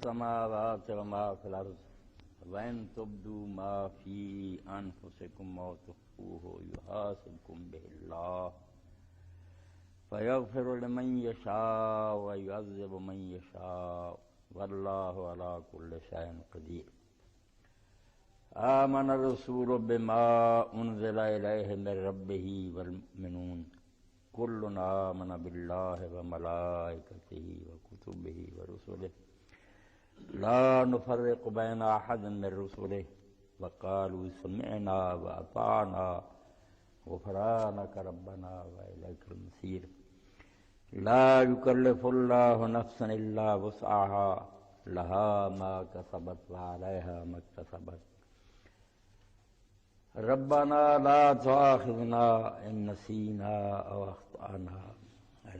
السماوات وما في الأرض وإن تبدوا ما في أنفسكم أو تخفوه يحاسبكم به الله فيغفر لمن يشاء ويعذب من يشاء والله على كل شيء قدير. آمن الرسول بما أنزل إليه من ربه والمؤمنون كل آمن بالله وملائكته وكتبه ورسله لا نفرق بين أحد من رسله وقالوا سمعنا وأطعنا غفرانك ربنا وإليك المصير. لا يكلف الله نفسا إلا وسعها لها ما كسبت وعليها ما اكتسبت. ربنا لا تؤاخذنا إن نسينا أو أخطأنا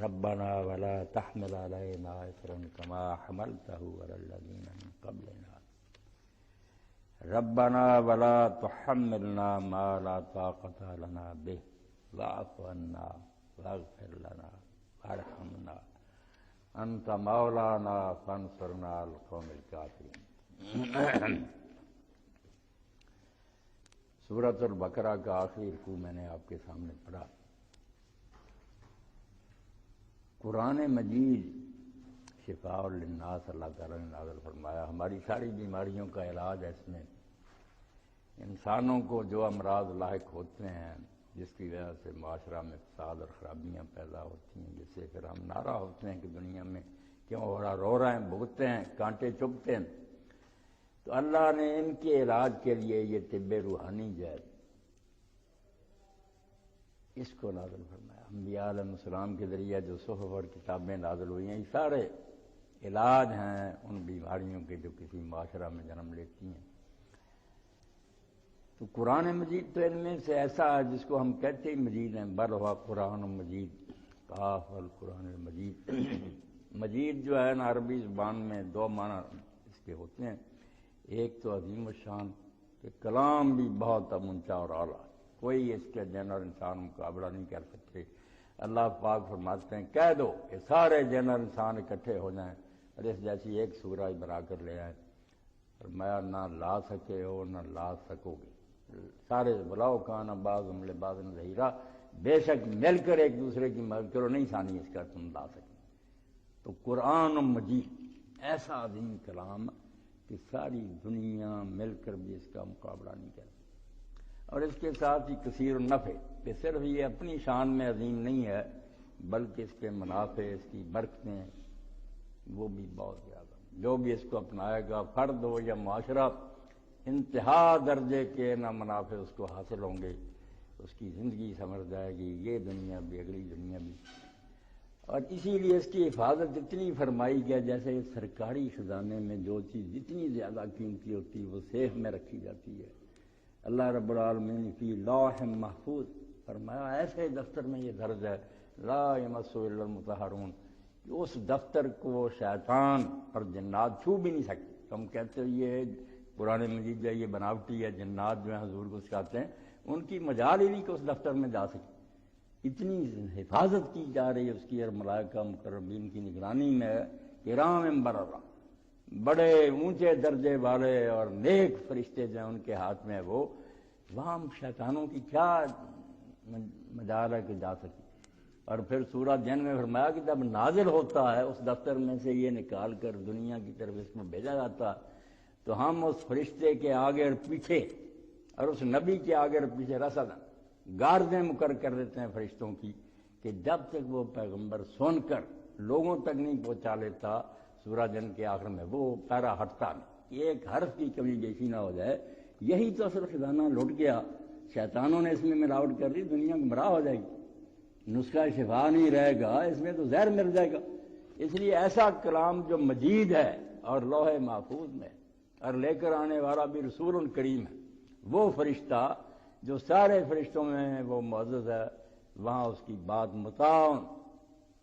ربنا ولا تحمل علينا إصرا كما حملته على الذين من قبلنا ربنا ولا تحملنا ما لا طاقة لنا به واعف عنا واغفر لنا وارحمنا أنت مولانا فانصرنا على القوم الكافرين. سورۃ البقرہ کا آخری رکوع میں نے آپ کے سامنے پڑھا. قرآن مجید شفاء للناس اللہ تعالیٰ نے نازل فرمایا. ہماری ساری بیماریوں کا علاج ہے اس میں. انسانوں کو جو امراض لاحق ہوتے ہیں جس کی وجہ سے معاشرہ میں فساد اور خرابیاں پیدا ہوتی ہیں، جس سے پھر ہم ناراض ہوتے ہیں کہ دنیا میں کیوں ہو رہا، رو رہے ہیں، بھگتتے ہیں، کانٹے چبھتے ہیں، تو اللہ نے ان کے علاج کے لیے یہ طب روحانی جو ہے اس کو نازل فرمایا. انبیاء علیہ السلام کے ذریعے جو صحف اور کتابیں نازل ہوئی ہیں یہ سارے علاج ہیں ان بیماریوں کے جو کسی معاشرہ میں جنم لیتی ہیں. تو قرآن مجید تو ان میں سے ایسا ہے جس کو ہم کہتے ہی مجید ہیں، بل ہوا قرآن مجید قاف القرآن المجید. مجید جو ہے نا عربی زبان میں دو معنی اس کے ہوتے ہیں. ایک تو عظیم الشان کہ کلام بھی بہت اونچا اور اعلیٰ، کوئی اس کے جنرل انسان مقابلہ نہیں کر سکتے. اللہ پاک فرماتے ہیں کہہ دو کہ سارے جنرل انسان اکٹھے ہو جائیں اور اس جیسی ایک سورہ بنا کر لے آئیں، فرمایا نہ لا سکے ہو نہ لا سکو گے. سارے بلاؤ کان بعض عمل بعض ظہیرہ، بے شک مل کر ایک دوسرے کی مدد کرو، نہیں ثانی اس کا تم لا سکیں. تو قرآن مجید ایسا عظیم کلام کہ ساری دنیا مل کر بھی اس کا مقابلہ نہیں کر سکتی. اور اس کے ساتھ ہی کثیر النفع کہ صرف یہ اپنی شان میں عظیم نہیں ہے بلکہ اس کے منافع، اس کی برکتیں وہ بھی بہت زیادہ. جو بھی اس کو اپنائے گا فرد ہو یا معاشرہ، انتہا درجے کے نہ منافع اس کو حاصل ہوں گے. اس کی زندگی سمر جائے گی، یہ دنیا بھی اگلی دنیا بھی. اور اسی لیے اس کی حفاظت اتنی فرمائی گیا جیسے سرکاری خزانے میں جو چیز جتنی زیادہ قیمتی ہوتی ہے وہ سیف میں رکھی جاتی ہے. اللہ رب العالمین فی لوح محفوظ فرمایا ایسے دفتر میں یہ درج ہے لا یمسہ الا المطہرون کہ اس دفتر کو شیطان اور جنات چھو بھی نہیں سکتے. ہم کہتے ہیں یہ قرآن مجید جو یہ بناوٹی ہے، جنات جو ہیں حضور کو سکھاتے ہیں ان کی مجال ہی نہیں کہ اس دفتر میں جا سکے. اتنی حفاظت کی جا رہی ہے اس کی، اور ملائکہ مقربین کی نگرانی میں کرام بررہ بڑے اونچے درجے والے اور نیک فرشتے جو ہیں ان کے ہاتھ میں وہ، وہاں شیطانوں کی کیا مجال ہے کہ جا سکے. اور پھر سورہ جن میں فرمایا کہ جب نازل ہوتا ہے اس دفتر میں سے یہ نکال کر دنیا کی طرف اس میں بھیجا جاتا تو ہم اس فرشتے کے آگے اور پیچھے اور اس نبی کے آگے اور پیچھے رسد گاردیں مقرر کر دیتے ہیں فرشتوں کی کہ جب تک وہ پیغمبر سن کر لوگوں تک نہیں پہنچا لیتا سورہ جن کے آخر میں وہ پیرا ہٹتا نہیں، ایک حرف کی کمی بیشی نہ ہو جائے. یہی تو اصل خزانہ لٹ گیا. شیطانوں نے اس میں ملاوٹ کر دی، دنیا گمراہ ہو جائے گی، نسخہ شفا نہیں رہے گا، اس میں تو زہر مل جائے گا. اس لیے ایسا کلام جو مجید ہے اور لوح محفوظ میں اور لے کر آنے والا بھی رسول کریم ہے، وہ فرشتہ جو سارے فرشتوں میں وہ معزز ہے، وہاں اس کی بات مطاعن،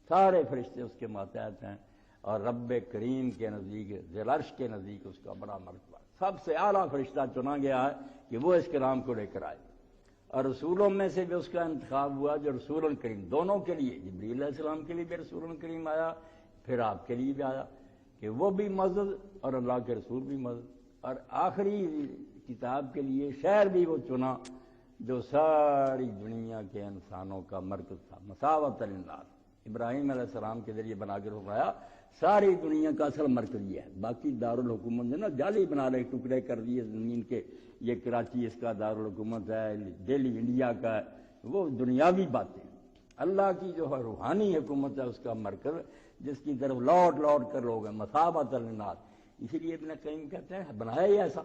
سارے فرشتے اس کے ماتحت ہیں. اور رب کریم کے نزدیک ذی العرش کے نزدیک اس کا بڑا مرتبہ، سب سے اعلیٰ فرشتہ چنا گیا ہے کہ وہ اس کلام کو لے کر آئے. اور رسولوں میں سے بھی اس کا انتخاب ہوا جو رسول کریم، دونوں کے لیے، جبریل علیہ السلام کے لیے بھی رسول کریم آیا، پھر آپ کے لیے بھی آیا کہ وہ بھی معزز اور اللہ کے رسول بھی معزز، اور آخری کتاب کے لیے شہر بھی وہ چنا جو ساری دنیا کے انسانوں کا مرکز تھا، مساوات للناس۔ ابراہیم علیہ السلام کے ذریعے بنا کے فرمایا ساری دنیا کا اصل مرکز یہ ہے، باقی دارالحکومت نے نا جعلی بنا رہے، ٹکڑے کر دیے زمین کے، یہ کراچی اس کا دارالحکومت ہے، دہلی انڈیا کا ہے، وہ دنیاوی باتیں۔ اللہ کی جو روحانی حکومت ہے اس کا مرکز، جس کی طرف لوٹ لوٹ کر لوگ ہیں، مساوات للناس۔ اسی لیے ابن قیم کہتے ہیں بنایا ہی ایسا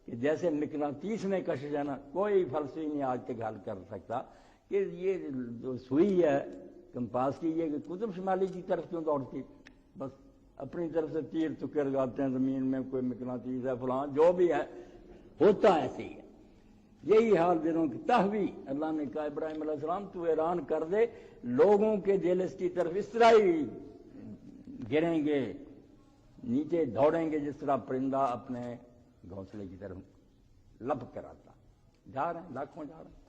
کہ جیسے مقناطیس میں کشش ہے نا، کوئی فلسفی نہیں آج تک حل کر سکتا کہ یہ جو سوئی ہے کمپاس کی، یہ قطب شمالی کی طرف کیوں دوڑتی، بس اپنی طرف سے تیر تکے لگاتے ہیں زمین میں، کوئی مقناطیس ہے فلاں، جو بھی ہے ہوتا ایسے ہی ہے۔ یہی حال دلوں کی تہوی، اللہ نے کہا ابراہیم علیہ السلام تو اعلان کر دے، لوگوں کے دل اس کی طرف اس طرح ہی گریں گے، نیچے دوڑیں گے جس طرح پرندہ اپنے گھونسلے کی طرف لپک کر آتا، جا رہے ہیں لاکھوں جا رہے ہیں۔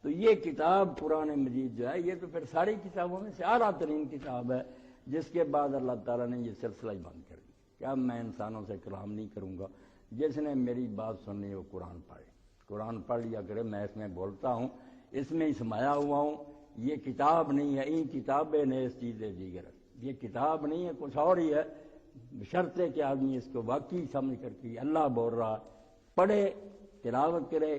تو یہ کتاب قرآن مجید جو ہے، یہ تو پھر ساری کتابوں میں سے اعلیٰ ترین کتاب ہے، جس کے بعد اللہ تعالیٰ نے یہ سلسلہ ہی بند کر دیا کہ اب میں انسانوں سے کلام نہیں کروں گا، جس نے میری بات سننی وہ قرآن پڑھے، قرآن پڑھ لیا کرے، میں اس میں بولتا ہوں، اس میں ہی سمایا ہوا ہوں، یہ کتاب نہیں ہے، ان کتابیں نے اس چیزیں دیگر، یہ کتاب نہیں ہے، کچھ اور ہی ہے، بشرطے کہ آدمی اس کو واقعی سمجھ کر کے اللہ بول رہا پڑھے، تلاوت کرے۔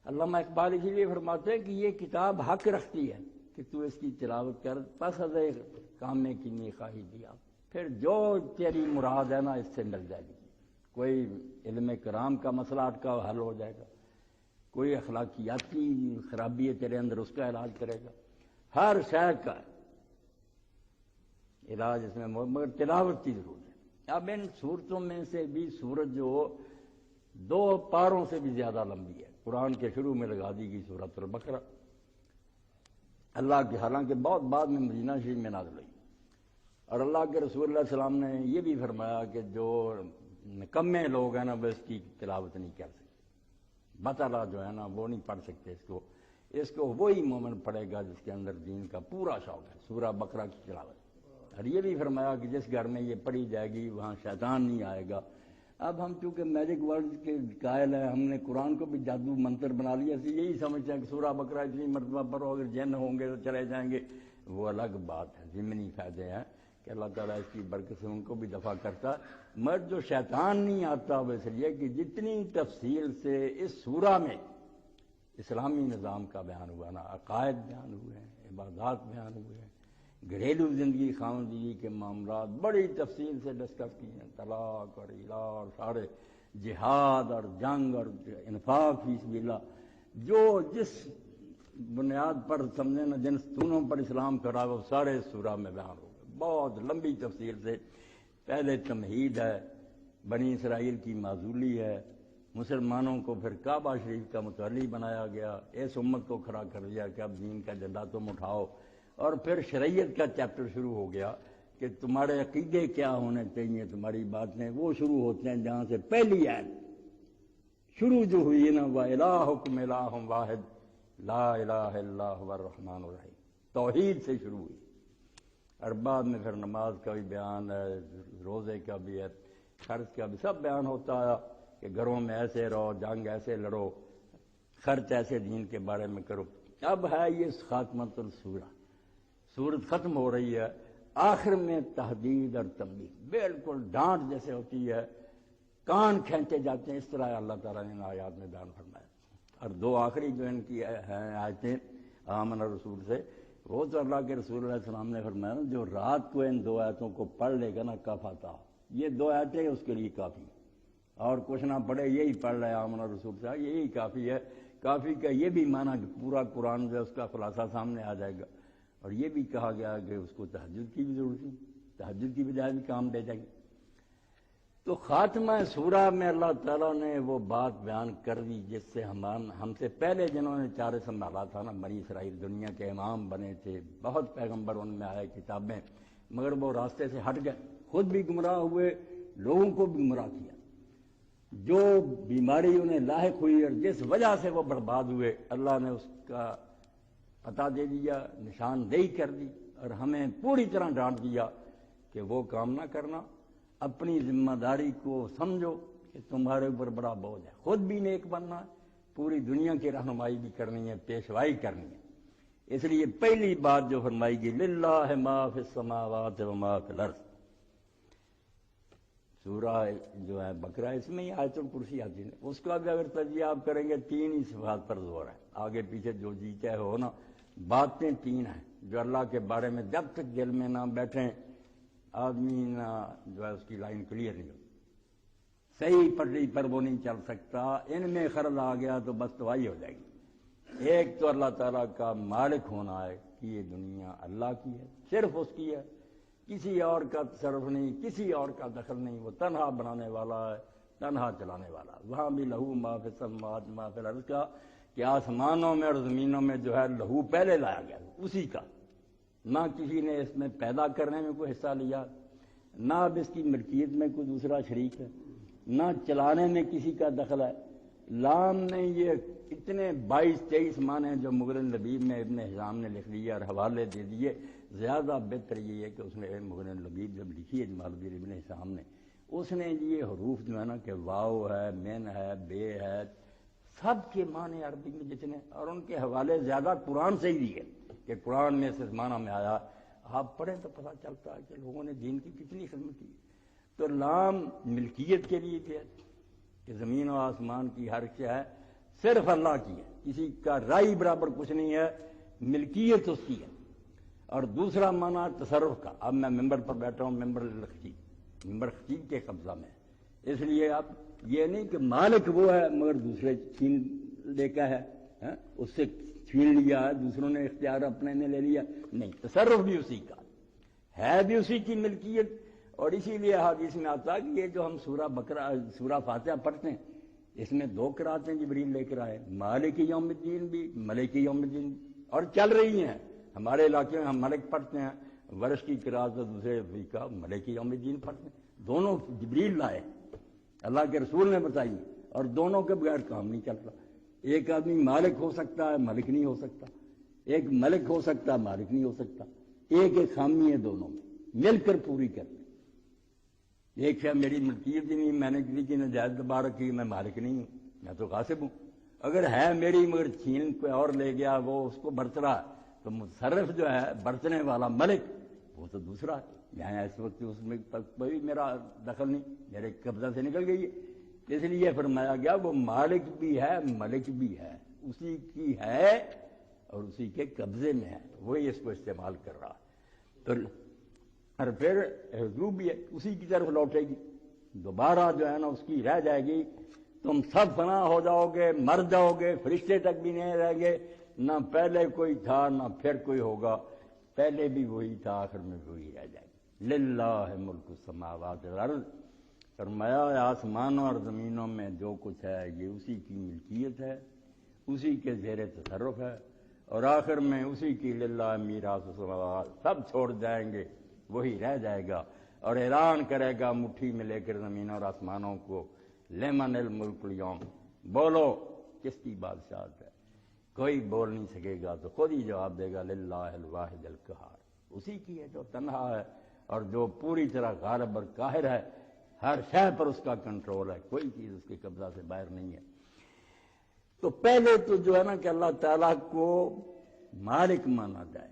علامہ اقبال اسی لیے فرماتے ہیں کہ یہ کتاب حق رکھتی ہے کہ تو اس کی تلاوت کر، پس از کام کی نہیں خواہی دیا، پھر جو تیری مراد ہے نا اس سے مل جائے گی، کوئی علم کرام کا مسئلہ اٹکا حل ہو جائے گا، کوئی اخلاقیاتی خرابی ہے تیرے اندر اس کا علاج کرے گا، ہر شے کا علاج اس میں، مگر تلاوت کی ضرورت ہے۔ اب ان صورتوں میں سے بھی سورت جو 2 پاروں سے بھی زیادہ لمبی ہے، قرآن کے شروع میں لگا دی گئی سورۃ البقرہ، اللہ کے، حالانکہ بہت بعد میں مدینہ شریف میں نازل ہوئی، اور اللہ کے رسول اللہ علیہ السلام نے یہ بھی فرمایا کہ جو نکمے لوگ ہیں نا وہ اس کی تلاوت نہیں کر سکتے، بطلہ جو ہے نا وہ نہیں پڑھ سکتے اس کو وہی مومن پڑھے گا جس کے اندر دین کا پورا شوق ہے، سورہ بقرہ کی تلاوت۔ اور یہ بھی فرمایا کہ جس گھر میں یہ پڑھی جائے گی وہاں شیطان نہیں آئے گا۔ اب ہم چونکہ میجک ورڈ کے قائل ہیں، ہم نے قرآن کو بھی جادو منتر بنا لیا، اسے یہی سمجھتے ہیں کہ سورہ بقرہ اتنی مرتبہ پڑھو اگر جن ہوں گے تو چلے جائیں گے، وہ الگ بات ہے، ضمنی فائدے ہیں کہ اللہ تعالیٰ اس کی برکت سے ان کو بھی دفع کرتا، مگر جو شیطان نہیں آتا وہ اس لیے کہ جتنی تفصیل سے اس سورہ میں اسلامی نظام کا بیان ہوا نا، عقائد بیان ہوئے ہیں، عبادات بیان ہوئے ہیں، گھریلو زندگی خاندگی کے معاملات بڑی تفصیل سے ڈسکس کیے ہیں، طلاق اور الہ اور سارے جہاد اور جنگ اور انفاق فی سبیل اللہ، جو جس بنیاد پر سمجھے نا، جن ستونوں پر اسلام کھڑا وہ سارے سورہ میں بیان ہو گئے، بہت لمبی تفصیل سے۔ پہلے تمہید ہے، بنی اسرائیل کی معزولی ہے، مسلمانوں کو پھر کعبہ شریف کا متولی بنایا گیا، اس امت کو کھڑا کر دیا کہ اب دین کا جھنڈا تم اٹھاؤ، اور پھر شریعت کا چیپٹر شروع ہو گیا کہ تمہارے عقیدے کیا ہونے چاہیے، تمہاری باتیں وہ شروع ہوتے ہیں جہاں سے پہلی آیت شروع جو ہوئی ہے نا، وَإِلَٰهُكُمْ إِلَٰهٌ وَاحِدٌ لَا إِلَٰهَ إِلَّا هُوَ الرَّحْمَٰنُ الرَّحِيمُ، توحید سے شروع ہوئی، اور بعد میں پھر نماز کا بھی بیان ہے، روزے کا بھی ہے، خرچ کا بھی، سب بیان ہوتا ہے کہ گھروں میں ایسے رہو، جنگ ایسے لڑو، خرچ ایسے دین کے بارے میں کرو۔ اب ہے یہ خاتمۃ السورہ، سورت ختم ہو رہی ہے، آخر میں تحدید اور تنبیہ، بالکل ڈانٹ جیسے ہوتی ہے، کان کھینچے جاتے ہیں، اس طرح اللہ تعالیٰ نے ان آیات میں بیان فرمایا۔ اور 2 آخری جو ان کی ہیں آیتیں آمن رسول سے، وہ تو اللہ کے رسول علیہ السلام نے فرمایا نا، جو رات کو ان 2 آیتوں کو پڑھ لے گا نا کفاتا، یہ 2 آیتیں اس کے لیے کافی، اور کچھ نہ پڑھے یہی پڑھ لے آمن رسول سے، یہی کافی ہے۔ کافی کا یہ بھی معنی کہ پورا قرآن جو ہے اس کا خلاصہ سامنے آ جائے گا، اور یہ بھی کہا گیا کہ اس کو تہجد کی بھی ضرورت ہے، تہجد کی بجائے بھی کام دے جائے گی۔ تو خاتمہ سورہ میں اللہ تعالیٰ نے وہ بات بیان کر دی جس سے ہم سے پہلے جنہوں نے چارے سنبھالا تھا نا، بنی اسرائیل دنیا کے امام بنے تھے، بہت پیغمبر ان میں آئے، کتابیں، مگر وہ راستے سے ہٹ گئے، خود بھی گمراہ ہوئے، لوگوں کو بھی گمراہ کیا، جو بیماری انہیں لاحق ہوئی اور جس وجہ سے وہ برباد ہوئے، اللہ نے اس کا پتہ دے دیا، نشاندہی کر دی، اور ہمیں پوری طرح ڈانٹ دیا کہ وہ کام نہ کرنا، اپنی ذمہ داری کو سمجھو کہ تمہارے اوپر بڑا بوجھ ہے، خود بھی نیک بننا ہے، پوری دنیا کی رہنمائی بھی کرنی ہے، پیشوائی کرنی ہے۔ اس لیے پہلی بات جو فرمائی گئی للہ ما فی السماوات و ما فی الارض، سورہ جو ہے بقرہ، اس میں ہی آیت الکرسی آتی ہے، اس کا بھی اگر تجزیہ آپ کریں گے تین ہی صفات پر زور ہے، آگے پیچھے جو جی چاہے ہو نا، باتیں تین ہیں جو اللہ کے بارے میں جب تک دل میں نہ بیٹھیں آدمی نہ جو ہے اس کی لائن کلیئر نہیں ہوتی، صحیح پٹری پر وہ نہیں چل سکتا، ان میں خرل آ گیا تو بس تباہی ہو جائے گی۔ ایک تو اللہ تعالیٰ کا مالک ہونا ہے کہ یہ دنیا اللہ کی ہے، صرف اس کی ہے، کسی اور کا تصرف نہیں، کسی اور کا دخل نہیں، وہ تنہا بنانے والا ہے، تنہا چلانے والا۔ وہاں بھی لہو ما فی السماوات ما فی الارض کا کہ آسمانوں میں اور زمینوں میں جو ہے لہو پہلے لایا گیا اسی کا، نہ کسی نے اس میں پیدا کرنے میں کوئی حصہ لیا، نہ اب اس کی ملکیت میں کوئی دوسرا شریک ہے، نہ چلانے میں کسی کا دخل ہے۔ لام نے یہ اتنے 22-23 معنی جو مغرن لبیب میں ابن حزام نے لکھ لیے اور حوالے دے دیے، زیادہ بہتر یہ ہے کہ اس نے مغرن لبیب جب لکھی ہے جمال الدین ابن حزام نے، اس نے یہ حروف جو ہے نا کہ واو ہے، من ہے، بے ہے، سب کے معنی عربی میں جتنے، اور ان کے حوالے زیادہ قرآن سے ہی دیے کہ قرآن میں اس معنی میں آیا، آپ پڑھیں تو پتہ چلتا ہے کہ لوگوں نے دین کی کتنی خدمت کی۔ تو لام ملکیت کے لیے بھی ہے کہ زمین و آسمان کی ہر شے ہے صرف اللہ کی ہے، کسی کا رائی برابر کچھ نہیں ہے، ملکیت اس کی ہے۔ اور دوسرا معنی تصرف کا، اب میں ممبر پر بیٹھا ہوں، ممبر خطیب کے قبضہ میں، اس لیے اب یہ نہیں کہ مالک وہ ہے مگر دوسرے چھین لے کا ہے، اس سے چھین لیا ہے، دوسروں نے اختیار اپنے نے لے لیا، نہیں، تصرف بھی اسی کا ہے، بھی اسی کی ملکیت۔ اور اسی لیے حدیث میں آتا ہے کہ یہ جو ہم سورہ فاتحہ پڑھتے ہیں اس میں 2 قراتیں جبریل لے کر آئے، مالک یوم الدین بھی، ملک یوم الدین بھی، اور چل رہی ہیں ہمارے علاقے میں، ہم ملک پڑھتے ہیں، ورش کی قرات اور دوسرے افریقہ ملک یوم الدین پڑھتے ہیں، دونوں جبریل لائے، اللہ کے رسول نے بتائی، اور دونوں کے بغیر کام نہیں چلتا۔ ایک آدمی مالک ہو سکتا ہے، ملک نہیں ہو سکتا، ایک ملک ہو سکتا ہے، مالک نہیں ہو سکتا، ایک خامی ہے دونوں میں، مل کر پوری کرتے۔ ایک ہے میری ملکیت ہی نہیں، میں نے کسی کی نجائز دبا رکھی، میں مالک نہیں ہوں، میں تو غاصب ہوں، اگر ہے میری مگر چھین کوئی اور لے گیا، وہ اس کو برت رہا ہے، تو متصرف جو ہے برتنے والا ملک وہ تو دوسرا ہے، یہاں اس وقت اس میں کوئی میرا دخل نہیں، میرے قبضہ سے نکل گئی ہے۔ اس لیے فرمایا گیا وہ مالک بھی ہے، ملک بھی ہے، اسی کی ہے اور اسی کے قبضے میں ہے، وہی اس کو استعمال کر رہا ہے، تو اور پھر رجوع بھی ہے اسی کی طرف لوٹے گی، دوبارہ جو ہے نا اس کی رہ جائے گی، تم سب فنا ہو جاؤ گے، مر جاؤ گے، فرشتے تک بھی نہیں رہیں گے، نہ پہلے کوئی تھا نہ پھر کوئی ہوگا، پہلے بھی وہی تھا، آخر میں وہی رہ جائے گی۔ للہ ملک السماوات والارض، فرمایا آسمانوں اور زمینوں میں جو کچھ ہے یہ اسی کی ملکیت ہے، اسی کے زیر تصرف ہے، اور آخر میں اسی کی للہ میراث السماوات، سب چھوڑ جائیں گے، وہی رہ جائے گا، اور اعلان کرے گا مٹھی میں لے کر زمینوں اور آسمانوں کو، لمن الملک اليوم، بولو کس کی بادشاہت ہے؟ کوئی بول نہیں سکے گا تو خود ہی جواب دے گا للہ الواحد القہار، اسی کی ہے جو تنہا ہے اور جو پوری طرح غالب اور قاہر ہے، ہر شے پر اس کا کنٹرول ہے، کوئی چیز اس کے قبضہ سے باہر نہیں ہے۔ تو پہلے تو جو ہے نا کہ اللہ تعالیٰ کو مالک مانا جائے،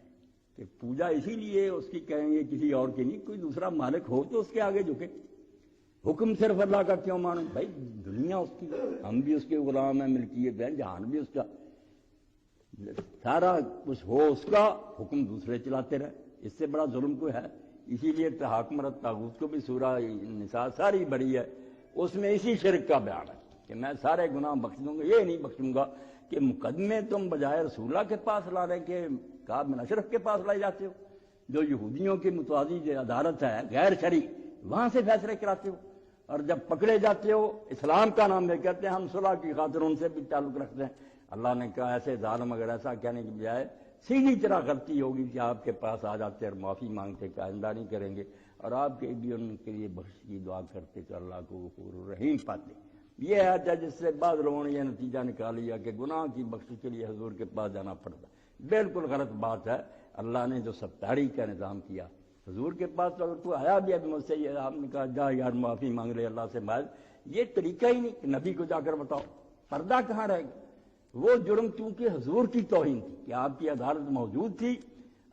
کہ پوجا اسی لیے اس کی کہیں گے کسی اور کی نہیں، کوئی دوسرا مالک ہو تو اس کے آگے جھکے، حکم صرف اللہ کا کیوں مانو؟ بھائی دنیا اس کی، ہم بھی اس کے غلام ہیں، ملکیت ہے، جہان بھی اس کا، سارا کچھ ہو اس کا، حکم دوسرے چلاتے رہے، اس سے بڑا ظلم کوئی ہے؟ اسی لیے تحاکم الطاغوت کو بھی سورہ نساء ساری بڑی ہے، اس میں اسی شرک کا بیان ہے کہ میں سارے گناہ بخش دوں گا، یہ نہیں بخشوں گا کہ مقدمے تم بجائے رسول اللہ کے پاس لانے کے کعب بن اشرف کے پاس لائے جاتے ہو، جو یہودیوں کی متوازی جو عدالت ہے غیر شرعی، وہاں سے فیصلے کراتے ہو، اور جب پکڑے جاتے ہو اسلام کا نام لے کہتے ہیں ہم صلح کی خاطر ان سے بھی تعلق رکھتے ہیں۔ اللہ نے کہا ایسے ظالم اگر ایسا کہنے کی بجائے سیدھی طرح غلطی ہوگی کہ آپ کے پاس آ جاتے اور معافی مانگتے کہ آئندہ نہیں کریں گے، اور آپ کے بھی ان کے لیے بخش کی دعا کرتے تو اللہ کو غفور الرحیم پاتے۔ یہ ہے جس سے بعض لوگوں نے یہ نتیجہ نکال لیا کہ گناہ کی بخشش کے لیے حضور کے پاس جانا پڑتا. بالکل غلط بات ہے. اللہ نے جو ستاری کا نظام کیا حضور کے پاس تو اگر تو آیا بھی ابھی مجھ سے یہ آپ نے کہا جا یار معافی مانگ لے اللہ سے مائل، یہ طریقہ ہی نہیں کہ نبی کو جا کر بتاؤ. پردہ کہاں رہے گا؟ وہ جرم چونکہ حضور کی توہین تھی کہ آپ کی عدالت موجود تھی،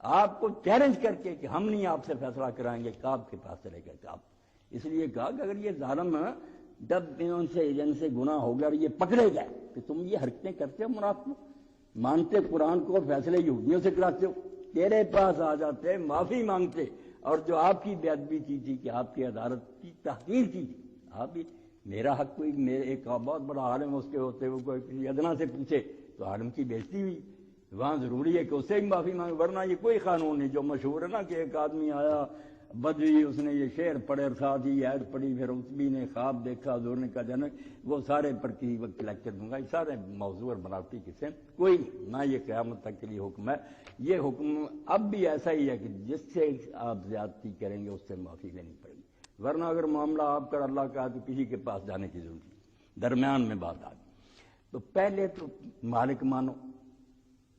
آپ کو چیلنج کر کے کہ ہم نہیں آپ سے فیصلہ کرائیں گے، کعب کے پاس چلے گئے کعب. اس لیے کہا کہ اگر یہ ظالم جب ان سے گناہ ہو گیا اور یہ پکڑے گئے کہ تم یہ حرکتیں کرتے ہو منافق، مانتے قرآن کو، فیصلے یہودیوں سے کراتے ہو، تیرے پاس آ جاتے معافی مانگتے، اور جو آپ کی بے ادبی کی تھی کہ آپ کی عدالت کی تحقیر کی تھی، آپ بھی میرا حق کوئی میرے ایک بہت بڑا عالم اس کے ہوتے ہوئے کوئی کسی ادنا سے پوچھے تو عالم کی بےزتی ہوئی، وہاں ضروری ہے کہ اس سے بھی معافی مانگے. ورنہ یہ کوئی قانون نہیں جو مشہور ہے نا کہ ایک آدمی آیا بدوی، اس نے یہ شعر پڑھے اور ساتھ ہی ایڈ پڑھی، پھر عتبی نے خواب دیکھا، حضور نے کہا جنک وہ سارے پر کسی وقت لیکچر دوں گا. یہ سارے موضوع اور بناوٹی قصے کوئی نہیں، نہ یہ قیامت تک کے لیے حکم ہے. یہ حکم اب بھی ایسا ہی ہے کہ جس سے آپ زیادتی کریں گے اس سے معافی لینی پڑے گی. ورنہ اگر معاملہ آپ کا اللہ کا تو کسی کے پاس جانے کی ضرورت نہیں. درمیان میں بات آ گئی تو پہلے تو مالک مانو.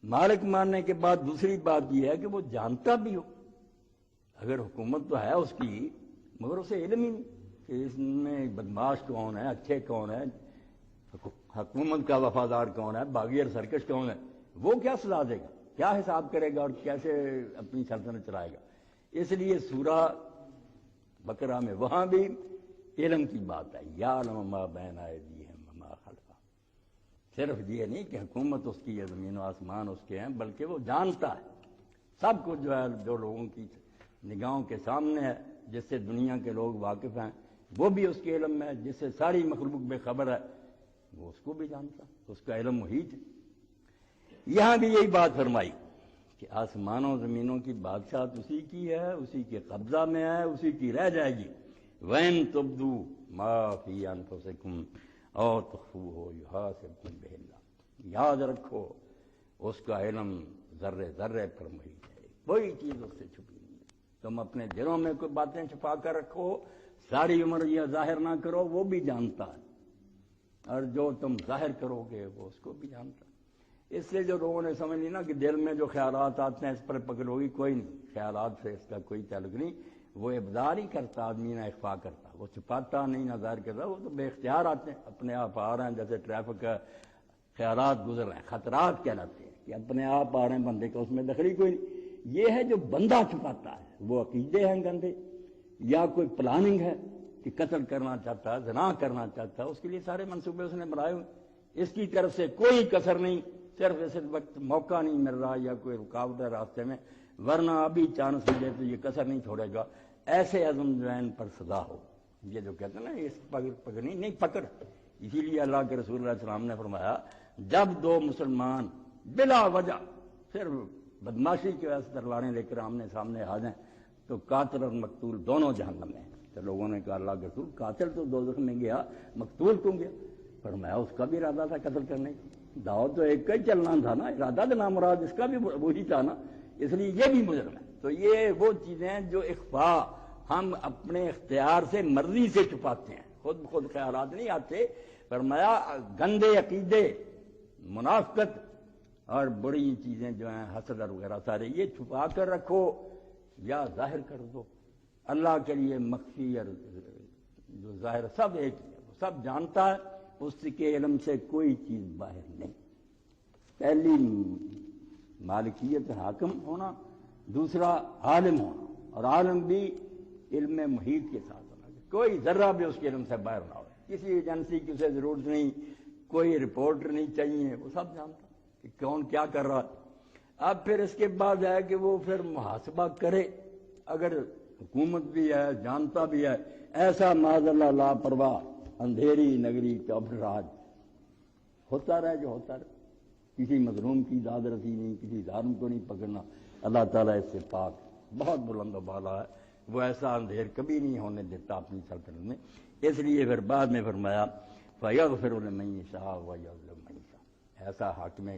مالک ماننے کے بعد دوسری بات یہ ہے کہ وہ جانتا بھی ہو. اگر حکومت تو ہے اس کی مگر اسے علم ہی نہیں کہ اس میں بدماش کون ہے، اچھے کون ہے، حکومت کا وفادار کون ہے، باغی اور سرکش کون ہے، وہ کیا سزا دے گا، کیا حساب کرے گا اور کیسے اپنی سلطنت چلائے گا. اس لیے سورہ بقرہ میں وہاں بھی علم کی بات ہے، یعلم ما بین ایدیہم وما خلفہم. صرف یہ نہیں کہ حکومت اس کی ہے، زمین و آسمان اس کے ہیں، بلکہ وہ جانتا ہے سب کچھ جو ہے جو لوگوں کی نگاہوں کے سامنے ہے، جس سے دنیا کے لوگ واقف ہیں وہ بھی اس کے علم میں، جس سے ساری مخلوق بے خبر ہے وہ اس کو بھی جانتا، اس کا علم محیط ہے. یہاں بھی یہی بات فرمائی کہ آسمانوں زمینوں کی بادشاہت اسی کی ہے، اسی کے قبضہ میں ہے، اسی کی رہ جائے گی. وَإِن تُبْدُوا مَا فِي أَنفُسِكُمْ أَوْ تُخْفُوهُ يُحَاسِبْكُم بِهِ اللَّهُ. یاد رکھو اس کا علم ذرے ذرے پر محیط ہے، کوئی چیز اس سے چھپی نہیں ہے. تم اپنے دلوں میں کوئی باتیں چھپا کر رکھو، ساری عمر یہ ظاہر نہ کرو، وہ بھی جانتا ہے، اور جو تم ظاہر کرو گے وہ اس کو بھی جانتا ہے. اس سے جو لوگوں نے سمجھ لی نا کہ دل میں جو خیالات آتے ہیں اس پر پکڑ ہوگی، کوئی نہیں، خیالات سے اس کا کوئی تعلق نہیں. وہ ابدار ہی کرتا آدمی، نہ اخفا کرتا، وہ چھپاتا نہیں نہ ظاہر کرتا. وہ تو بے اختیار آتے ہیں، اپنے آپ آ رہے ہیں، جیسے ٹریفک کا خیالات گزر رہے ہیں، خطرات کہلاتے ہیں کہ اپنے آپ آ رہے ہیں، بندے کا اس میں دخل ہی کوئی نہیں. یہ ہے جو بندہ چھپاتا ہے، وہ عقیدے ہیں گندے، یا کوئی پلاننگ ہے کہ قتل کرنا چاہتا ہے، زنا کرنا چاہتا ہے، اس کے لیے سارے منصوبے اس نے بنائے ہوئے. اس کی طرف سے کوئی کسر نہیں، صرف اس وقت موقع نہیں مل رہا یا کوئی رکاوٹ ہے راستے میں، ورنہ ابھی چانس ملے تو یہ کسر نہیں چھوڑے گا. ایسے عزم جو ہے ان پر سزا ہو. یہ جو کہتے ہیں نا اس پکڑنی نہیں، پکڑ. اسی لیے اللہ کے رسول اللہ علیہ السلام نے فرمایا جب دو مسلمان بلا وجہ صرف بدماشی کی وجہ سے تلواریں لے کر آمنے سامنے آ جائیں تو قاتل اور مقتول دونوں جہنم میں ہیں. تو لوگوں نے کہا اللہ کے رسول قاتل تو دوزخ میں گیا، مقتول کیوں گیا؟ فرمایا اس کا بھی ارادہ تھا قتل کرنے کی، دعوت تو ایک کا ہی چلنا تھا نا، ارادہ تو نامراد اس کا بھی وہی تھا نا، اس لیے یہ بھی مجرم ہے. تو یہ وہ چیزیں جو اخفا ہم اپنے اختیار سے مرضی سے چھپاتے ہیں، خود خیالات نہیں آتے. فرمایا گندے عقیدے، منافقت اور بڑی چیزیں جو ہیں حسد اور وغیرہ سارے یہ چھپا کر رکھو یا ظاہر کر دو. اللہ کے لیے مخفی اور جو ظاہر سب ایک ہے، وہ سب جانتا ہے، اس کے علم سے کوئی چیز باہر نہیں. پہلی مالکیت حاکم ہونا، دوسرا عالم ہونا، اور عالم بھی علم محیط کے ساتھ ہونا، کوئی ذرہ بھی اس کے علم سے باہر نہ ہو. کسی ایجنسی کی اسے ضرورت نہیں، کوئی رپورٹ نہیں چاہیے، وہ سب جانتا کہ کون کیا کر رہا. اب پھر اس کے بعد ہے کہ وہ پھر محاسبہ کرے. اگر حکومت بھی ہے، جانتا بھی ہے، ایسا معاذ اللہ لاپرواہ اندھیری نگری چوبٹ راج ہوتا رہے جو ہوتا رہے، کسی مظلوم کی داد رسی نہیں، کسی ظالم کو نہیں پکڑنا. اللہ تعالیٰ اس سے پاک، بہت بلند و بالا ہے، وہ ایسا اندھیر کبھی نہیں ہونے دیتا اپنی سلطنت میں. اس لیے پھر بعد میں فرمایا فَيَغْفِرُ لِمَن يَشَاءُ وَيَعْذِبُ مَن يَشَاءُ. ایسا حاکم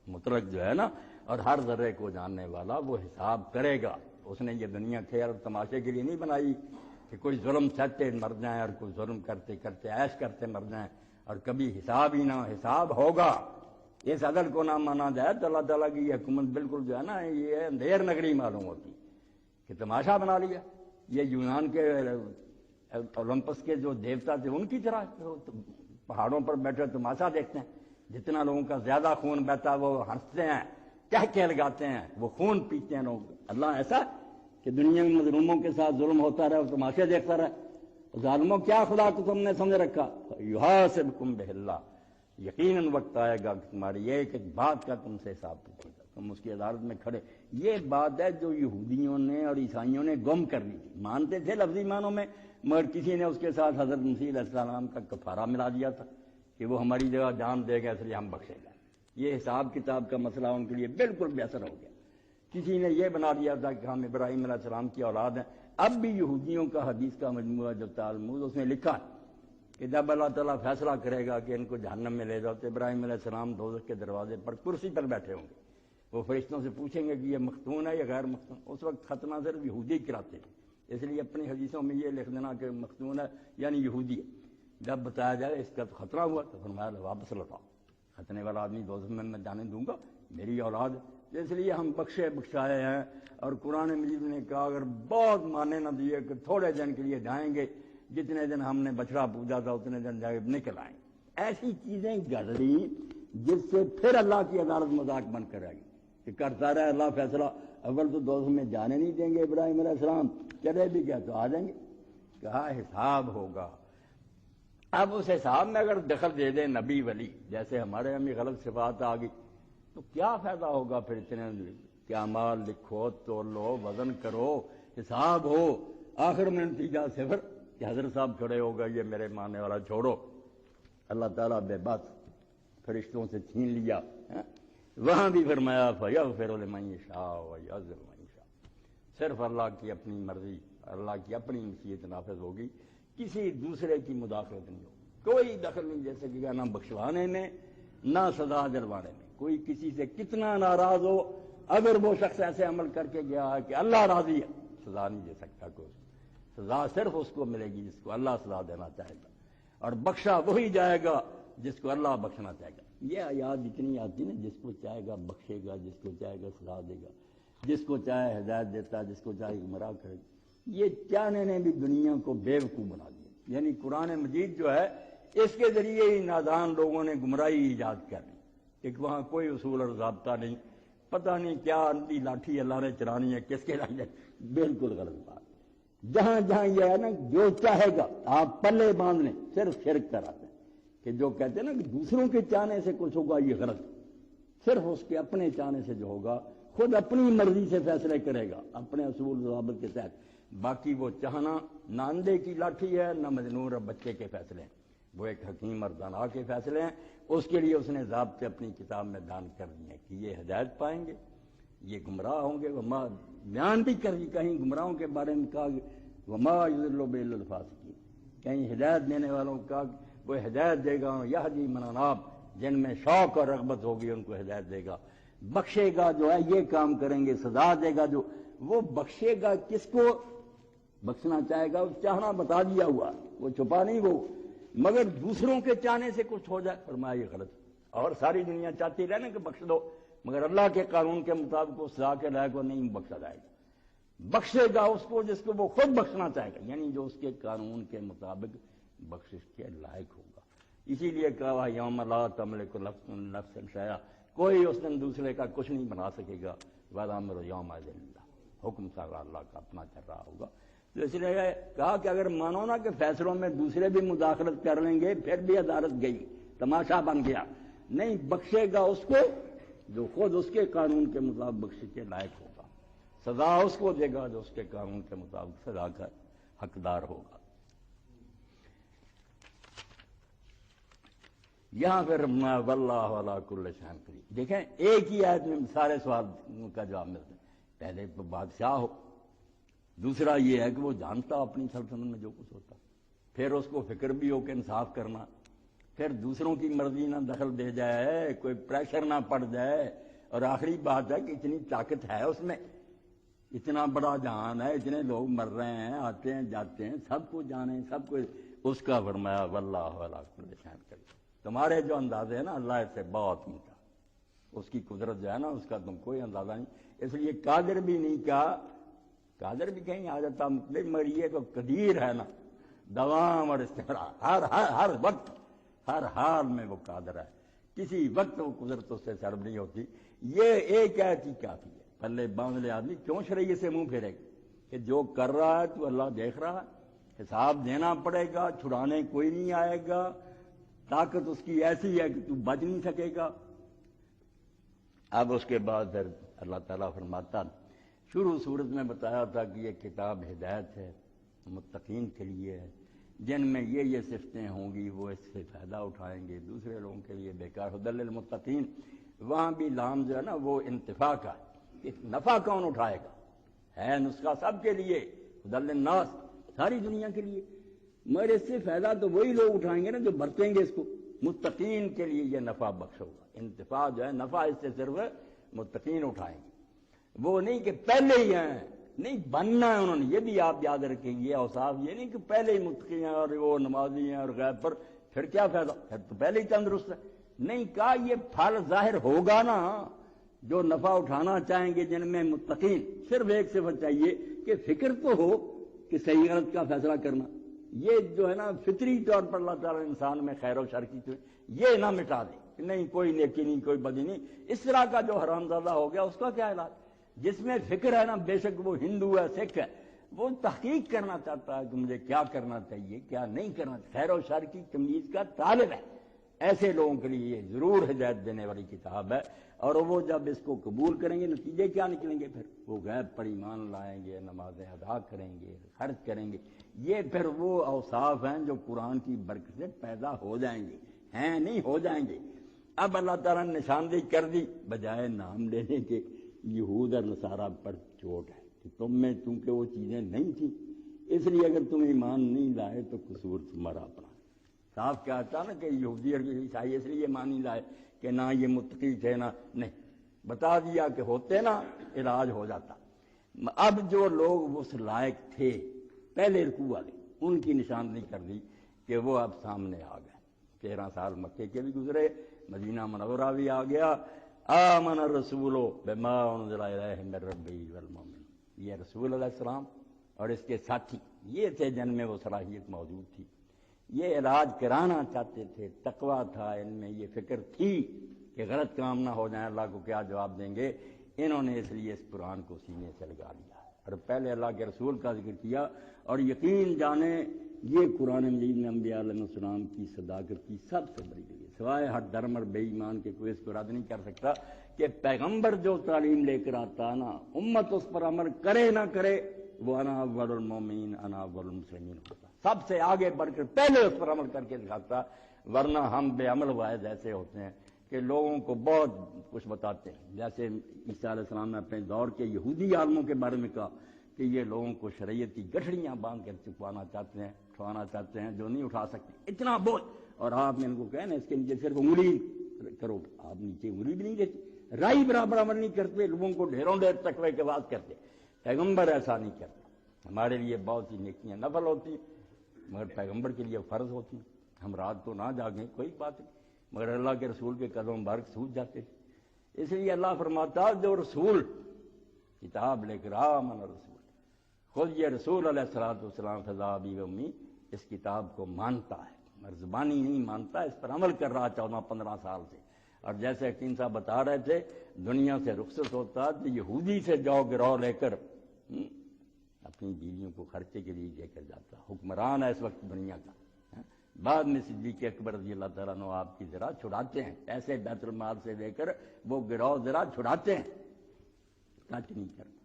مطلق جو ہے نا، اور ہر ذرے کو جاننے والا، وہ حساب کرے گا. اس نے یہ دنیا کھیل اور تماشے کے لیے نہیں بنائی کہ کوئی ظلم سہتے مر جائیں اور کوئی ظلم کرتے کرتے عیش کرتے مر جائیں اور کبھی حساب ہی نہ ہو۔ حساب ہوگا، اس عدل کو نہ مانا جائے تو اللہ تعالیٰ کی یہ حکومت بالکل جو ہے نا یہ اندھیر نگری معلوم ہوتی کہ تماشا بنا لیا۔ یہ یونان کے اولمپس کے جو دیوتا تھے ان کی طرح پہاڑوں پر بیٹھے تماشا دیکھتے ہیں، جتنا لوگوں کا زیادہ خون بہتا وہ ہنستے ہیں، کہہ لگاتے ہیں، وہ خون پیتے ہیں لوگ۔ اللہ ایسا کہ دنیا میں مظلوموں کے ساتھ ظلم ہوتا رہے اور تماشے دیکھتا رہے؟ ظالموں کیا خدا کو تم نے سمجھ رکھا؟ یحاسبکم بہ اللہ، یقیناً وقت آئے گا کہ تمہاری ایک ایک بات کا تم سے حساب پوچھے گا، تم اس کی عدالت میں کھڑے۔ یہ بات ہے جو یہودیوں نے اور عیسائیوں نے گم کر لی تھی، مانتے تھے لفظی معنوں میں، مگر کسی نے اس کے ساتھ حضرت مسیح علیہ السلام کا کفارہ ملا دیا تھا کہ وہ ہماری جگہ جان دے گا اس لیے ہم بخشے گا۔ یہ حساب کتاب کا مسئلہ ان کے لیے بالکل بے اثر ہو گیا۔ کسی نے یہ بنا دیا تھا کہ ہم ابراہیم علیہ السلام کی اولاد ہیں۔ اب بھی یہودیوں کا حدیث کا مجموعہ جو تالمود اس میں لکھا ہے کہ جب اللہ تعالیٰ فیصلہ کرے گا کہ ان کو جہنم میں لے جاؤ تو ابراہیم علیہ السلام دوزخ کے دروازے پر کرسی پر بیٹھے ہوں گے، وہ فرشتوں سے پوچھیں گے کہ یہ مختون ہے یا غیر مختون۔ اس وقت ختنہ صرف یہودی کراتے تھے، اس لیے اپنی حدیثوں میں یہ لکھ دینا کہ مختون ہے یعنی یہودی ہے۔ جب بتایا جائے اس کا تو خطرہ ہوا تو فرمایا واپس لوٹاؤ، ختنے والا آدمی دوزخ میں جانے دوں گا، میری اولاد ہے۔ اس لیے ہم بخشے بخشائے ہیں۔ اور قرآن مجید نے کہا اگر بہت ماننے نہ دیے کہ تھوڑے دن کے لیے جائیں گے، جتنے دن ہم نے بچڑا پوجا تھا اتنے دن جا کے نکل آئیں گے۔ ایسی چیزیں گڑ لی جس سے پھر اللہ کی عدالت مذاق بن کر آئے گی کہ کرتا رہے اللہ فیصلہ۔ اول تو دوزخ میں جانے نہیں دیں گے ابراہیم علیہ السلام، چلے بھی گیا تو آ جائیں گے۔ کہا حساب ہوگا۔ اب اس حساب میں اگر دخل دے دے نبی ولی، جیسے ہمارے ہمیں غلط صفات آ گئی، تو کیا فائدہ ہوگا پھر اتنے کیا مال لکھو تولو وزن کرو حساب ہو، آخر میں نتیجہ صفر کہ حضرت صاحب کھڑے ہو گئے یہ میرے ماننے والا چھوڑو۔ اللہ تعالیٰ بے بس فرشتوں سے چھین لیا۔ وہاں بھی فرمایا فَيَغْفِرُ لِمَن يَشَاءُ وَيُعَذِّبُ مَن يَشَاءُ۔ صرف اللہ کی اپنی مرضی، اللہ کی اپنی مشیت نافذ ہوگی، کسی دوسرے کی مداخلت نہیں ہوگی۔ کوئی دخل نہیں دے سکے گا، نہ بخشوانے میں نہ سزا دلوانے میں۔ کوئی کسی سے کتنا ناراض ہو، اگر وہ شخص ایسے عمل کر کے گیا ہے کہ اللہ راضی ہے، سزا نہیں دے سکتا کوئی۔ سزا صرف اس کو ملے گی جس کو اللہ سزا دینا چاہے گا، اور بخشا وہی جائے گا جس کو اللہ بخشنا چاہے گا۔ یہ آیات اتنی آتی نا، جس کو چاہے گا بخشے گا، جس کو چاہے گا سزا دے گا، جس کو چاہے ہدایت دیتا، جس کو چاہے گمراہ کرے گا۔ یہ چاہنے نے بھی دنیا کو بے وقوف بنا دیا۔ یعنی قرآن مجید جو ہے اس کے ذریعے ہی نادان لوگوں نے گمراہی ایجاد کر لی کہ وہاں کوئی اصول اور ضابطہ نہیں، پتہ نہیں کیا اندھی لاٹھی اللہ نے چلانی ہے، کس کے لائے۔ بالکل غلط بات۔ جہاں جہاں یہ ہے نا جو چاہے گا آپ پلے باندھ لیں، صرف شرک کراتے ہیں کہ جو کہتے ہیں نا کہ دوسروں کے چاہنے سے کچھ ہوگا، یہ غلط۔ صرف اس کے اپنے چاہنے سے جو ہوگا، خود اپنی مرضی سے فیصلے کرے گا اپنے اصول ضوابط کے تحت۔ باقی وہ چاہنا نہ اندھے کی لاٹھی ہے نہ مجنون اور بچے کے فیصلے ہیں، وہ ایک حکیم اور دانا کے فیصلے ہیں۔ اس کے لیے اس نے ضابطے اپنی کتاب میں بیان کر دیے ہیں کہ یہ ہدایت پائیں گے، یہ گمراہ ہوں گے۔ وما بیان بھی کر دی، کہیں گمراہوں کے بارے میں کہا وما یضل الا الفاسقین، کہیں ہدایت دینے والوں کا وہ ہدایت دے گا، یہدی من اناب، جن میں شوق اور رغبت ہوگی ان کو ہدایت دے گا۔ بخشے گا جو ہے یہ کام کریں گے، سزا دے گا جو وہ بخشے گا کس کو بخشنا چاہے گا، چاہنا بتا دیا ہوا، وہ چھپا نہیں وہ، مگر دوسروں کے چاہنے سے کچھ ہو جائے فرمایا یہ غلط۔ اور ساری دنیا چاہتی رہے نا کہ بخش دو، مگر اللہ کے قانون کے مطابق اس سزا کے لائق کو نہیں بخشا جائے گا۔ بخشے گا اس کو جس کو وہ خود بخشنا چاہے گا، یعنی جو اس کے قانون کے مطابق بخشش کے لائق ہوگا۔ اسی لیے کہا یوم لا تملک نفس نفسا شیئا، کوئی اس دن دوسرے کا کچھ نہیں بنا سکے گا۔ وَالْأَمْرُ يَوْمَئِذٍ لِلَّهِ، حکم سارا اللہ کا اپنا چل رہا ہوگا۔ تو اس لیے کہا کہ اگر مانو نا کہ فیصلوں میں دوسرے بھی مداخلت کر لیں گے پھر بھی عدالت گئی، تماشا بن گیا، نہیں بخشے گا اس کو جو خود اس کے قانون کے مطابق بخشش کے لائق ہوگا، سزا اس کو دے گا جو اس کے قانون کے مطابق سزا کا حقدار ہوگا۔ یہاں پھر واللہ علی کل شیء قدیر، دیکھیں ایک ہی آیت میں سارے سوال کا جواب ملتا ہے۔ پہلے تو بادشاہ ہو، دوسرا یہ ہے کہ وہ جانتا اپنی سلطنت میں جو کچھ ہوتا، پھر اس کو فکر بھی ہو کہ انصاف کرنا، پھر دوسروں کی مرضی نہ دخل دے جائے، کوئی پریشر نہ پڑ جائے، اور آخری بات ہے کہ اتنی طاقت ہے اس میں اتنا بڑا جہان ہے، اتنے لوگ مر رہے ہیں، آتے ہیں جاتے ہیں، سب کو جانے، سب کو اس کا فرمایا واللہ علی کل شیء قدیر۔ تمہارے جو اندازے ہیں نا اللہ سے بہت میٹھا، اس کی قدرت جو ہے نا اس کا تم کوئی اندازہ نہیں، اس لیے قادر بھی نہیں کہا، قادر بھی کہیں آ جاتا مگر یہ تو قدیر ہے نا، دوام اور استمرار، ہر وقت ہر حال میں وہ قادر ہے، کسی وقت وہ قدرت اس سے سرب نہیں ہوتی۔ یہ ایک ایت ہی کافی ہے، پلے باندھ لے آدمی کیوں شریعت سے منہ پھیرے گا کہ جو کر رہا ہے تو اللہ دیکھ رہا ہے، حساب دینا پڑے گا، چھڑانے کوئی نہیں آئے گا، طاقت اس کی ایسی ہے کہ تو بچ نہیں سکے گا۔ اب اس کے بعد پھر اللہ تعالیٰ فرماتا، شروع صورت میں بتایا تھا کہ یہ کتاب ہدایت ہے، متقین کے لیے ہے، جن میں یہ صفتیں ہوں گی وہ اس سے فائدہ اٹھائیں گے، دوسرے لوگوں کے لیے بیکار۔ ہدی للمتقین، وہاں بھی لام جو ہے نا وہ انتفاع کا ہے کہ نفع کون اٹھائے گا، ہے نسخہ سب کے لیے، ہدی للناس ساری دنیا کے لیے، مگر اس سے فائدہ تو وہی لوگ اٹھائیں گے نا جو برتیں گے اس کو، متقین کے لیے یہ نفع بخش ہوگا۔ انتفاع جو ہے نفع اس سے صرف متقین اٹھائیں گے، وہ نہیں کہ پہلے ہی ہیں، نہیں بننا ہے انہوں نے، یہ بھی آپ یاد رکھیں گے اوصاف، یہ نہیں کہ پہلے ہی متقی ہیں اور وہ نمازی ہیں اور غیب پر، پھر کیا فائدہ، پھر تو پہلے ہی تندرست ہے، نہیں کہا یہ پھل ظاہر ہوگا نا، جو نفع اٹھانا چاہیں گے جن میں متقین، صرف ایک صفت چاہیے کہ فکر تو ہو کہ صحیح غلط کا فیصلہ کرنا، یہ جو ہے نا فطری طور پر اللہ تعالیٰ انسان میں خیر و شر کی یہ نہ مٹا دے، نہیں کوئی نیکی نہیں کوئی بدی نہیں، اس طرح کا جو حرام زادہ ہو گیا اس کا کیا علاج؟ جس میں فکر ہے نا، بے شک وہ ہندو ہے سکھ ہے، وہ تحقیق کرنا چاہتا ہے کہ مجھے کیا کرنا چاہیے کیا نہیں کرنا چاہیے، خیر و شر کی تمیز کا طالب ہے، ایسے لوگوں کے لیے یہ ضرور ہدایت دینے والی کتاب ہے، اور وہ جب اس کو قبول کریں گے نتیجے کیا نکلیں گے، پھر وہ غیب پر ایمان لائیں گے، نمازیں ادا کریں گے، خرچ کریں گے، یہ پھر وہ اوصاف ہیں جو قرآن کی برکت سے پیدا ہو جائیں گے، ہیں نہیں ہو جائیں گے۔ اب اللہ تعالیٰ نے نشاندہی کر دی، بجائے نام لینے کے یہود اور نصارہ پر چوٹ ہے کہ تم میں چونکہ وہ چیزیں نہیں تھیں، اس لیے اگر تم ایمان نہیں لائے تو قصور تمہارا اپنا۔ صاف کیا تھا نا کہ یہودی اور عیسائی اس لیے ایمان نہیں لائے کہ نہ یہ متقی تھے نہ، نہیں بتا دیا کہ ہوتے نا علاج ہو جاتا۔ اب جو لوگ اس لائق تھے پہلے رکوع والے، ان کی نشاندہی کر دی کہ وہ اب سامنے آ گئے، 13 سال مکے کے بھی گزرے، مدینہ منورہ بھی آ گیا، آمن الرسول بما انزل الیہ من ربہ والمؤمنون، یہ رسول علیہ السلام اور اس کے ساتھی یہ تھے جن میں وہ صلاحیت موجود تھی، یہ علاج کرانا چاہتے تھے، تقویٰ تھا ان میں، یہ فکر تھی کہ غلط کام نہ ہو جائیں، اللہ کو کیا جواب دیں گے، انہوں نے اس لیے اس قرآن کو سینے سے لگا لیا اور پہلے اللہ کے رسول کا ذکر کیا، اور یقین جانے یہ قرآن مجید میں انبیاء علیہ السلام کی صداقت کی سب سے بڑی دلیل، سوائے ہر درم اور بے ایمان کے کوئی اس کو رد نہیں کر سکتا کہ پیغمبر جو تعلیم لے کر آتا نا، امت اس پر عمل کرے نہ کرے، وہ انا اول المؤمنین انا اول المسلمین ہوتا، سب سے آگے بڑھ کر پہلے اس پر عمل کر کے دکھاتا، ورنہ ہم بے عمل واحد ایسے ہوتے ہیں کہ لوگوں کو بہت کچھ بتاتے ہیں، جیسے عیسیٰ علیہ السلام نے اپنے دور کے یہودی عالموں کے بارے میں کہا کہ یہ لوگوں کو شریعت کی گٹھڑیاں باندھ کر چکوانا چاہتے ہیں، اٹھوانا چاہتے ہیں جو نہیں اٹھا سکتے، اتنا بوجھ، اور آپ نے ان کو کہنا اس کے نیچے صرف انگلی کرو، آپ نیچے انگلی بھی نہیں دیتے، رائی برابر عمل نہیں کرتے، لوگوں کو ڈھیروں ڈھیر تقوی کے بات کرتے، پیغمبر ایسا نہیں کرتا، ہمارے لیے بہت سی نیکیاں نفل ہوتی ہیں مگر پیغمبر کے لیے فرض ہوتی ہیں، ہم رات کو نہ جاگیں کوئی بات نہیں، مگر اللہ کے رسول کے قدم مبارک سوج جاتے تھے، اس لیے اللہ فرماتا جو رسول کتاب لے کر آمن رسول، خود یہ رسول علیہ السلام فضا ابی و امی اس کتاب کو مانتا ہے، مگر زبانی نہیں مانتا، اس پر عمل کر رہا 14-15 سال سے، اور جیسے حکیم صاحب بتا رہے تھے دنیا سے رخصت ہوتا تو یہودی سے جو گروہ لے کر اپنی بیویوں کو خرچے کے لیے لے کر جاتا، حکمران ہے اس وقت دنیا کا، بعد میں صدیق اکبر رضی اللہ تعالیٰ عنہ آپ کی ذرا چھڑاتے ہیں، ایسے بیت المال سے لے کر وہ گروہ ذرا چھڑاتے ہیں، ٹچ نہیں کرتا،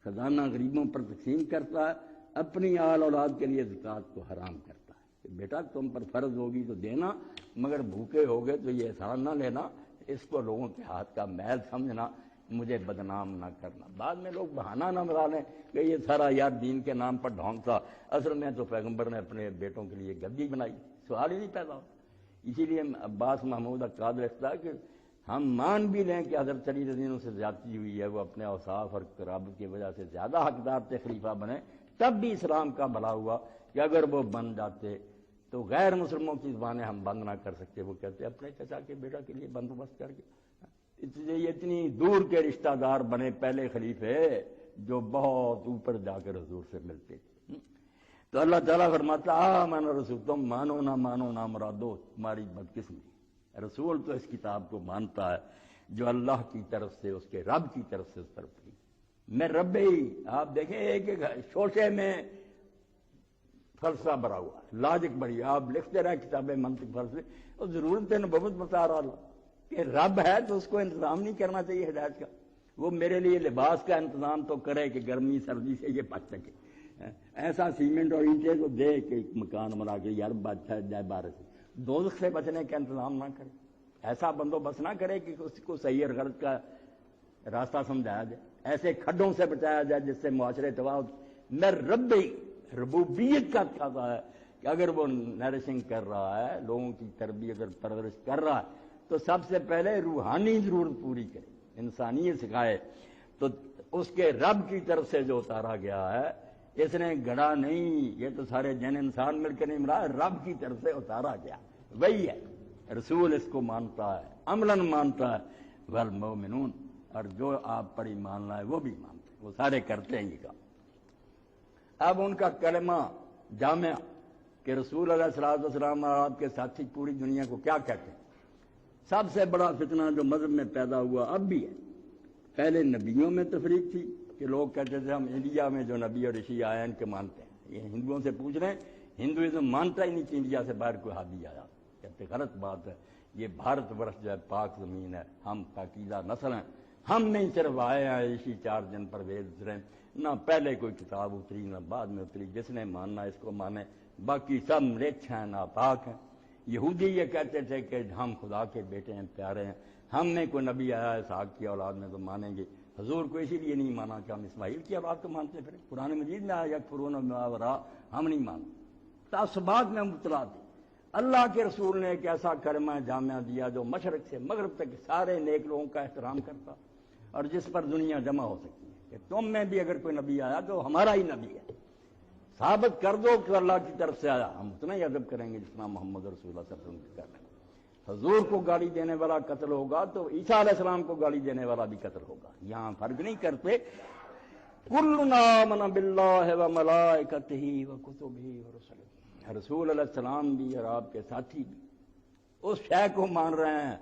خزانہ غریبوں پر تقسیم کرتا ہے، اپنی آل اولاد کے لیے زکوٰۃ کو حرام کرتا ہے کہ بیٹا تم پر فرض ہوگی تو دینا، مگر بھوکے ہوگے تو یہ احسان نہ لینا، اس کو لوگوں کے ہاتھ کا میل سمجھنا، مجھے بدنام نہ کرنا۔ بعد میں لوگ بہانہ نہ بنا لیں کہ یہ سارا یار دین کے نام پر ڈھونگ تھا، اصل میں تو پیغمبر نے اپنے بیٹوں کے لیے گدی بنائی، سوال ہی نہیں پیدا ہوتا۔ اسی لیے عباس محمود عقاد لکھتا ہے کہ ہم مان بھی لیں کہ حضرت علی رضی اللہ عنہ سے زیادتی ہوئی ہے، وہ اپنے اوصاف اور قرابت کی وجہ سے زیادہ حقدار تھے خلیفہ بنے، تب بھی اسلام کا بھلا ہوا کہ اگر وہ بن جاتے تو غیر مسلموں کی زبانیں ہم بند نہ کر سکتے۔ وہ کہتے اپنے چچا کے بیٹا کے لیے بندوبست کر کے، اس لیے اتنی دور کے رشتہ دار بنے پہلے خلیفے جو بہت اوپر جا کر حضور سے ملتے تھے۔ تو اللہ تعالیٰ فرماتا آمن رسول، تم مانو نہ مرادو تمہاری بدقسمتی، رسول تو اس کتاب کو مانتا ہے جو اللہ کی طرف سے، اس کے رب کی طرف سے اس طرف کی میں رب ہی۔ آپ دیکھیں ایک ایک شوشے میں فلسفہ بھرا ہوا ہے، لاجک بڑی، آپ لکھتے رہے کتابیں منطق فلسفے، اور ضرورت نبوت بتا رہا اللہ کہ رب ہے تو اس کو انتظام نہیں کرنا چاہیے ہدایت کا، وہ میرے لیے لباس کا انتظام تو کرے کہ گرمی سردی سے یہ بچ سکے، ایسا سیمنٹ اور اینٹیں کو دے کہ ایک مکان بنا کے یار بچا جائے بارش سے، دوزخ سے بچنے کا انتظام نہ کرے، ایسا بندوبست نہ کرے کہ اس کو صحیح اور غلط کا راستہ سمجھایا جائے، ایسے کھڈوں سے بچایا جائے جس سے معاشرے تباہ ہو۔ میں ربی ربوبیت کا تقاضا ہے کہ اگر وہ نرسنگ کر رہا ہے، لوگوں کی تربیت اور پرورش کر رہا ہے تو سب سے پہلے روحانی ضرورت پوری کرے، انسانیت سکھائے۔ تو اس کے رب کی طرف سے جو اتارا گیا ہے، اس نے گڑا نہیں، یہ تو سارے جن انسان مل کر نہیں ملا، رب کی طرف سے اتارا گیا وہی ہے۔ رسول اس کو مانتا ہے، عملاً مانتا ہے، والمؤمنون، اور جو آپ پر ایمان لائے وہ بھی مانتے ہیں، وہ سارے کرتے ہیں یہ کام۔ اب ان کا کلمہ جامع کہ رسول علیہ السلام اور آپ کے ساتھی پوری دنیا کو کیا کہتے ہیں۔ سب سے بڑا فتنہ جو مذہب میں پیدا ہوا اب بھی ہے، پہلے نبیوں میں تفریق تھی کہ لوگ کہتے تھے ہم انڈیا میں جو نبی اور رشی آئے ان کے مانتے ہیں، یہ ہندوؤں سے پوچھ رہے ہیں، ہندوازم مانتا ہی نہیں کہ انڈیا سے باہر کوئی ہادی آیا، کہتے غلط بات ہے، یہ بھارت ورش جو ہے پاک زمین ہے، ہم پاکیزہ نسل ہیں، ہم نہیں صرف آئے ہیں اسی 4 دن پر وید اترے، نہ پہلے کوئی کتاب اتری نہ بعد میں اتری، جس نے ماننا اس کو مانے، باقی سب ملیچھ ہیں ناپاک ہیں۔ یہودی یہ کہتے تھے کہ ہم خدا کے بیٹے ہیں، پیارے ہیں، ہم نے کوئی نبی آیا اسحاق کی اولاد میں تو مانیں گے، حضور کو اسی لیے نہیں مانا کہ ہم اسماعیل کی اولاد کو مانتے پھر، قرآن مجید میں آیا یکفرون بما وراء، ہم نہیں مانتے، تعصبات میں مبتلا تھے۔ اللہ کے رسول نے ایک ایسا کلمہ جامعہ دیا جو مشرق سے مغرب تک سارے نیک لوگوں کا احترام کرتا اور جس پر دنیا جمع ہو سکتی ہے کہ تم میں بھی اگر کوئی نبی آیا تو ہمارا ہی نبی ہے، ثابت کر دو کہ اللہ کی طرف سے آیا، ہم اتنا ہی ادب کریں گے جتنا محمد رسول اللہ صلی اللہ علیہ وسلم کر رہے ہیں۔ حضور کو گالی دینے والا قتل ہوگا تو عیسیٰ علیہ السلام کو گالی دینے والا بھی قتل ہوگا، یہاں فرق نہیں کرتے۔ کلنا آمن باللہ وملائکتہ وکتبہ ورسلہ، رسول علیہ السلام بھی اور آپ کے ساتھی بھی اس شے کو مان رہے ہیں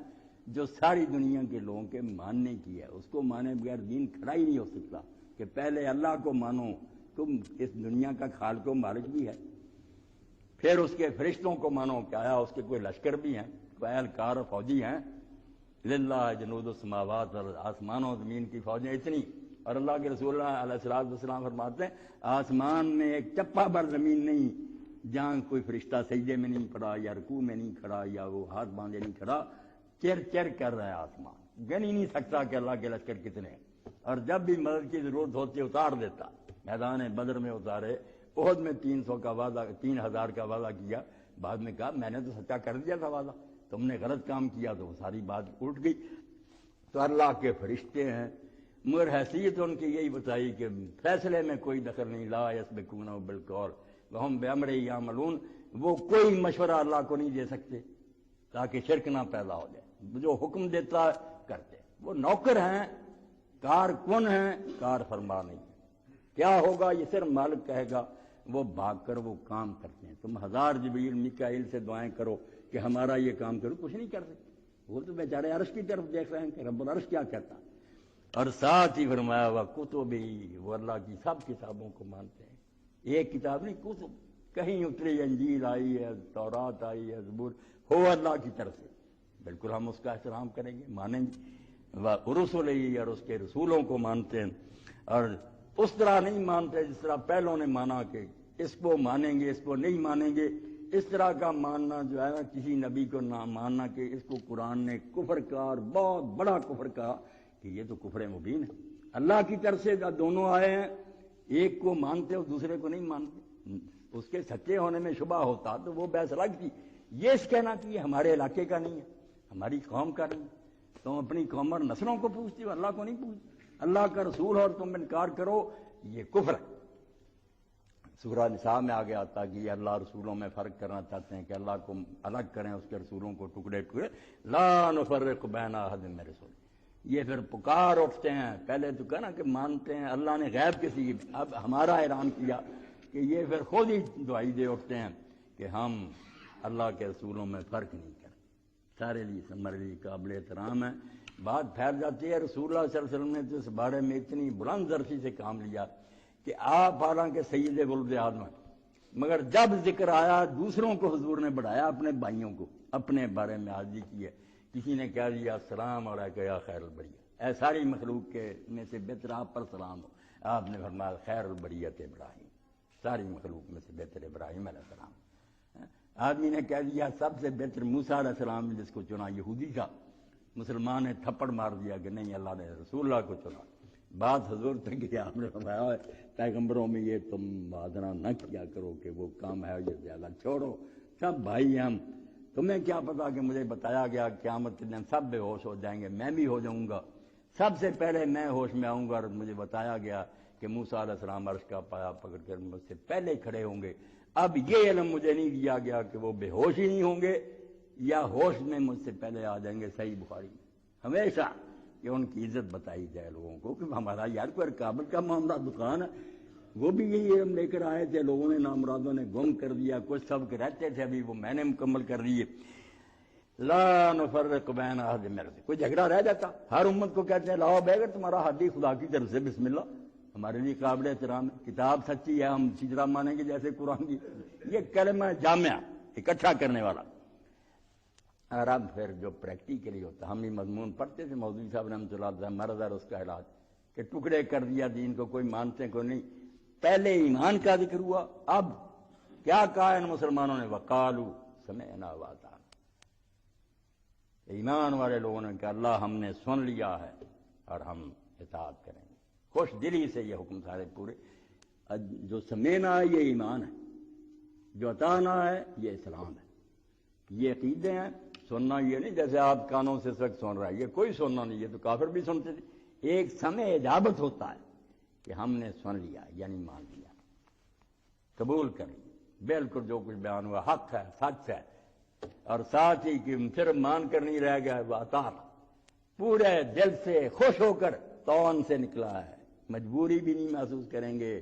جو ساری دنیا کے لوگوں کے ماننے کی ہے، اس کو مانے بغیر دین کھڑا ہی نہیں ہو سکتا کہ پہلے اللہ کو مانو، تم اس دنیا کا خالق و مالک بھی ہے، پھر اس کے فرشتوں کو مانو کہ آیا اس کے کوئی لشکر بھی ہیں، کوئی اہلکار و فوجی ہیں، للہ جنود السماوات، اور آسمان و زمین کی فوجیں اتنی، اور اللہ کے رسول اللہ علیہ السلام فرماتے ہیں آسمان میں ایک چپا بر زمین نہیں جہاں کوئی فرشتہ سجدے میں نہیں پڑا یا رکوع میں نہیں کھڑا یا وہ ہاتھ باندھے نہیں کھڑا، چر چر کر رہا ہے آسمان، گن ہی نہیں سکتا کہ اللہ کے لشکر کتنے ہیں، اور جب بھی مدد کی ضرورت ہوتی اتار دیتا، میدان بدر میں اتارے، احد میں 300 کا وعدہ، 3000 کا وعدہ کیا، بعد میں کہا میں نے تو سچا کر دیا تھا وعدہ، تم نے غلط کام کیا تو وہ ساری بات اٹھ گئی۔ تو اللہ کے فرشتے ہیں، مگر حیثیت ان کی یہی بتائی کہ فیصلے میں کوئی دخل نہیں، لا یسبقون بالقول وہم بامرہ یعملون، وہ کوئی مشورہ اللہ کو نہیں دے سکتے تاکہ شرک نہ پیدا ہو جائے، جو حکم دیتا ہے کرتے، وہ نوکر ہیں، کار کن ہیں، کار فرما نہیں، کیا ہوگا یہ صرف مالک کہے گا، وہ بھاگ کر وہ کام کرتے ہیں۔ تم 1000 جبریل میکائیل سے دعائیں کرو کہ ہمارا یہ کام کرو، کچھ نہیں کر سکتے، وہ تو بیچارے عرش کی طرف دیکھ رہے ہیں کہ رب العرش کیا کہتا ہے۔ اور ساتھ ہی فرمایا ہوا کتبی، وہ اللہ کی سب کتابوں کو مانتے ہیں، ایک کتاب نہیں، کتب، کہیں اتری انجیل آئی ہے، تورات آئی ہے، زبور، ہو اللہ کی طرف سے، بالکل ہم اس کا احترام کریں گے، مانیں گے، رسولہ، اور اس کے رسولوں کو مانتے ہیں، اور اس طرح نہیں مانتے جس طرح پہلوں نے مانا کہ اس کو مانیں گے اس کو نہیں مانیں گے، اس طرح کا ماننا جو ہے نا، کسی نبی کو نہ ماننا کہ اس کو قرآن نے کفر کہا، اور بہت بڑا کفر کہا کہ یہ تو کفر مبین ہے۔ اللہ کی طرف سے دونوں آئے ہیں، ایک کو مانتے اور دوسرے کو نہیں مانتے، اس کے سچے ہونے میں شبہ ہوتا تو وہ بحث الگ تھی، یہ اس کہنا کہ یہ ہمارے علاقے کا نہیں ہے، ہماری قوم کا نہیں ہے، تم اپنی قوم اور نسلوں کو پوچھتی ہو، اللہ کو نہیں پوچھتی۔ اللہ کا رسول اور تم انکار کرو، یہ کفر ہے۔ سورہ نساء میں آگے آتا کہ یہ اللہ رسولوں میں فرق کرنا چاہتے ہیں کہ اللہ کو الگ کریں، اس کے رسولوں کو ٹکڑے ٹکڑے، لا نفرق بین احد من رسول۔ یہ پھر پکار اٹھتے ہیں، پہلے تو کہنا کہ مانتے ہیں اللہ نے غیب کسی، اب ہمارا اعلان کیا کہ یہ پھر خود ہی دعائی دے اٹھتے ہیں کہ ہم اللہ کے رسولوں میں فرق نہیں کریں۔ سارے لیے ہمارے لیے قابل احترام ہے۔ بات پھیل جاتی ہے، رسول اللہ صلی اللہ علیہ وسلم نے تو اس بارے میں اتنی بلند ظرفی سے کام لیا کہ آپ حالانکہ سید ولد آدم ہیں، مگر جب ذکر آیا دوسروں کو حضور نے بڑھایا، اپنے بھائیوں کو اپنے بارے میں حاضری کی ہے۔ کسی نے کہہ دیا السلام علیکم یا خیر البریہ، اے ساری مخلوق کے میں سے بہتر آپ پر سلام ہو، آپ نے فرمایا خیر البریت ابراہیم، ساری مخلوق میں سے بہتر ابراہیم علیہ السلام۔ آدمی نے کہہ دیا سب سے بہتر موسیٰ علیہ السلام، جس کو چنا یہودی تھا، مسلمان نے تھپڑ مار دیا کہ نہیں اللہ نے رسول اللہ کو چنا۔ بات حضور تک کہ آپ نے فرمایا پیغمبروں میں یہ تم موازنہ نہ کیا کرو کہ وہ کام ہے یہ زیادہ، چھوڑو سب بھائی ہم، تمہیں کیا پتا کہ مجھے بتایا گیا قیامت کے دن سب بے ہوش ہو جائیں گے، میں بھی ہو جاؤں گا، سب سے پہلے میں ہوش میں آؤں گا، اور مجھے بتایا گیا کہ موسیٰ علیہ السلام عرش کا پایا پکڑ کر مجھ سے پہلے کھڑے ہوں گے۔ اب یہ علم مجھے نہیں دیا گیا کہ وہ بے ہوش ہی نہیں ہوں گے یا ہوش میں مجھ سے پہلے آ جائیں گے۔ صحیح بخاری میں ہمیشہ کہ ان کی عزت بتائی جائے لوگوں کو کہ ہمارا یار کوئی کابل کا معاملہ دکان ہے، وہ بھی یہی علم لے کر آئے تھے، لوگوں نے نامرادوں نے گم کر دیا، کچھ سبق رہتے تھے ابھی وہ میں نے مکمل کر دیے۔ لا نفرق بین احد من رسول، کوئی جھگڑا رہ جاتا، ہر امت کو کہتے ہیں لاؤ بے، اگر تمہارا حدی خدا کی طرف سے بسم اللہ، ہمارے لیے قابل احترام ہے، کتاب سچی ہے ہم اسی طرح مانیں گے جیسے قرآن کی، یہ کلمہ جامعہ اکٹھا کرنے والا۔ اور اب پھر جو پریکٹیکلی ہوتا، ہم یہ مضمون پڑھتے تھے مولوی صاحب رحمۃ اللہ علیہ، مرض اور اس کا علاج، کہ ٹکڑے کر دیا دین کو، کوئی مانتے کوئی نہیں۔ پہلے ایمان کا ذکر ہوا، اب کیا کہا ان مسلمانوں نے؟ وقالوا سمعنا واطعنا، ایمان والے لوگوں نے کہا اللہ ہم نے سن لیا ہے اور ہم اطاعت کریں گے، خوش دلی سے یہ حکم سارے پورے۔ جو سمعنا ہے یہ ایمان ہے، جو اطعنا ہے یہ اسلام ہے، یہ عقیدے ہیں۔ سننا یہ نہیں جیسے آپ کانوں سے اس وقت سن رہا ہے، یہ کوئی سننا نہیں، یہ تو کافر بھی سنتے تھے۔ ایک سمع اجابت ہوتا ہے کہ ہم نے سن لیا یعنی مان لیا، قبول کر لیا، بالکل جو کچھ بیان ہوا حق ہے، سچ ہے، اور ساتھ ہی کہ صرف مان کر نہیں رہ گیا، وہ اطاعت پورے دل سے خوش ہو کر تون سے نکلا ہے، مجبوری بھی نہیں محسوس کریں گے،